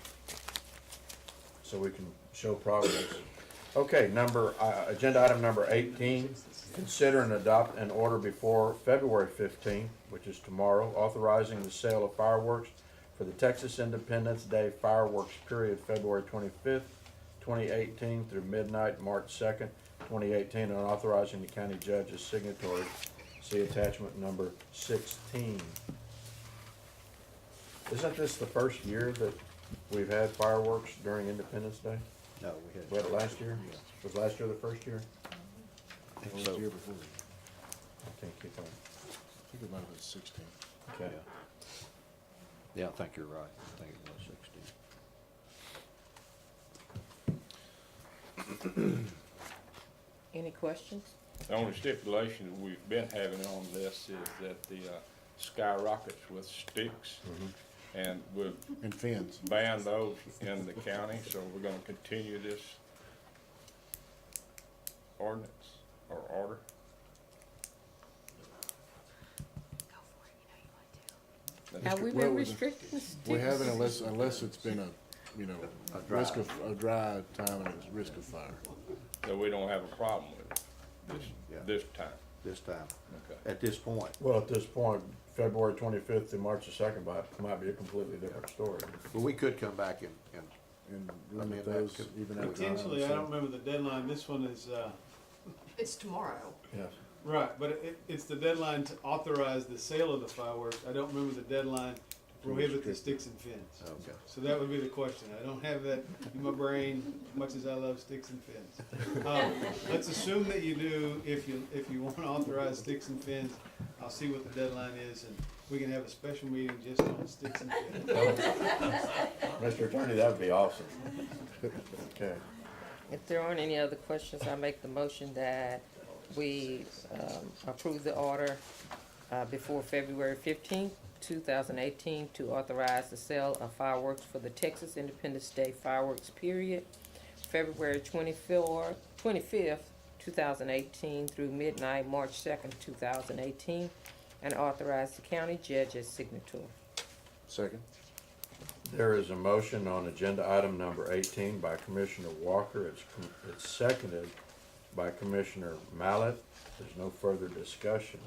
so we can show progress. Okay, agenda item number 18, consider and adopt an order before February 15th, which is tomorrow, authorizing the sale of fireworks for the Texas Independence Day fireworks period, February 25th, 2018 through midnight, March 2nd, 2018, and authorizing the county judge's signatory. See attachment number 16. Isn't this the first year that we've had fireworks during Independence Day? No, We had it last year? Yeah. Was last year the first year? It was the year before. I can't keep on. I think it might have been 16. Okay. Yeah, I think you're right. I think it was 16. Any questions? The only stipulation that we've been having on this is that the skyrockets with sticks, and we'll And fins. ban those in the county, so we're gonna continue this ordinance or order? Have we Well, been we- restricting We sticks? haven't unless it's been a risk of, a dry time and it's risk of fire. So we don't have a problem with it Yeah. this time? This time, Okay. at this point. Well, at this point, February 25th to March the 2nd might be a completely different story. But we could come back and And I mean, limit that those could- even at. Potentially, I don't remember the deadline, this one is, It's tomorrow. Yes. right, but it's the deadline to authorize the sale of the fireworks. I don't remember the deadline to prohibit the sticks and fins. Okay. So that would be the question. I don't have that in my brain, as much as I love sticks and fins. Let's assume that you do, if you want to authorize sticks and fins, I'll see what the deadline is, and we can have a special meeting just on sticks and fins. Mr. Attorney, that would be awesome. Okay. If there aren't any other questions, I make the motion that we approve the order before February 15th, 2018, to authorize the sale of fireworks for the Texas Independence Day fireworks period, February 25th, 2018 through midnight, March 2nd, 2018, and authorize the county judge as signator. Second. There is a motion on agenda item number 18 by Commissioner Walker. It's seconded by Commissioner Mallett. There's no further discussion.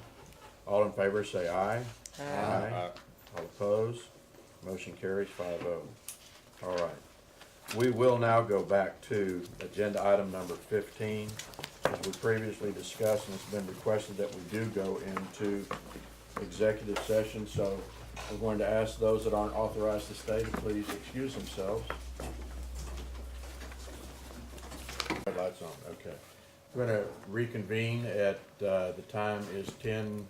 All in favor say aye. Aye. All opposed? Motion carries 5-0. All right. We will now go back to agenda item number 15. As we previously discussed, and it's been requested that we do go into executive session, so we're going to ask those that aren't authorized to stay to please excuse themselves. Lights on, okay. We're going to reconvene at, the time is 10:56.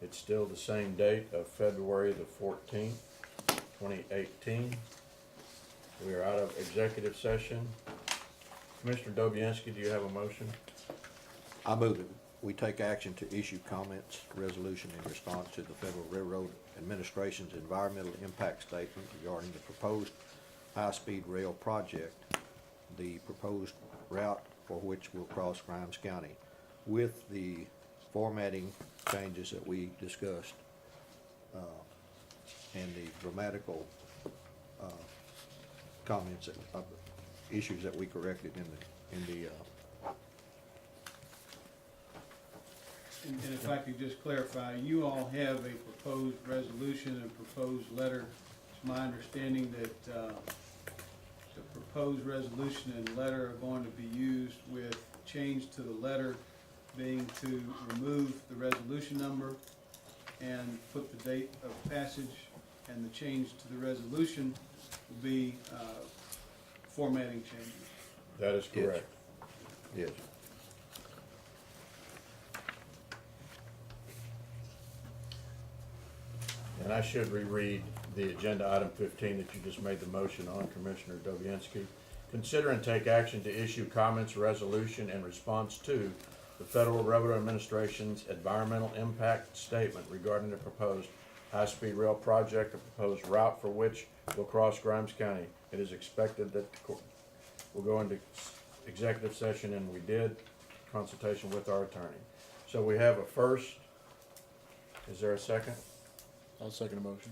It's still the same date of February the 14th, 2018. We are out of executive session. Commissioner Dobianski, do you have a motion? I move that we take action to issue comments, resolution in response to the Federal Railroad Administration's environmental impact statement regarding the proposed high-speed rail project, the proposed route for which will cross Grimes County, with the formatting changes that we discussed, and the grammatical comments, issues that we corrected in the And if I could just clarify, you all have a proposed resolution and proposed letter. It's my understanding that the proposed resolution and letter are going to be used with change to the letter being to remove the resolution number and put the date of passage, and the change to the resolution will be formatting changes. That is correct. Yes. And I should reread the agenda item 15 that you just made the motion on, Commissioner Dobianski. Consider and take action to issue comments, resolution in response to the Federal Railroad Administration's environmental impact statement regarding the proposed high-speed rail project, the proposed route for which will cross Grimes County. It is expected that we'll go into executive session, and we did, consultation with our attorney. So we have a first. Is there a second? I'll second the motion.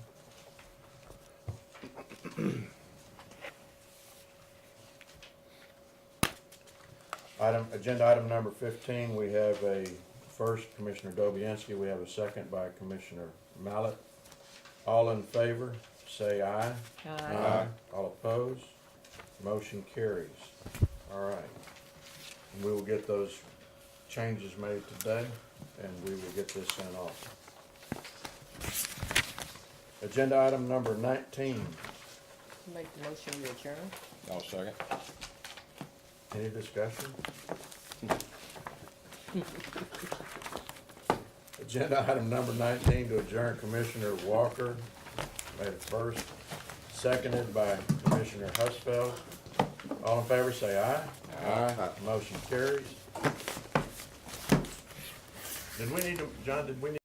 Agenda item number 15, we have a first, Commissioner Dobianski. We have a second by Commissioner Mallett. All in favor, say aye. Aye. All opposed? Motion carries. All right. And we will get those changes made today, and we will get this sent off. Agenda item number 19. Make the motion to adjourn. I'll second. Any discussion? Agenda item number 19 to adjourn, Commissioner Walker made it first, seconded by Commissioner Husfeld. All in favor say aye. Aye. Motion carries. Did we need to, John, did we need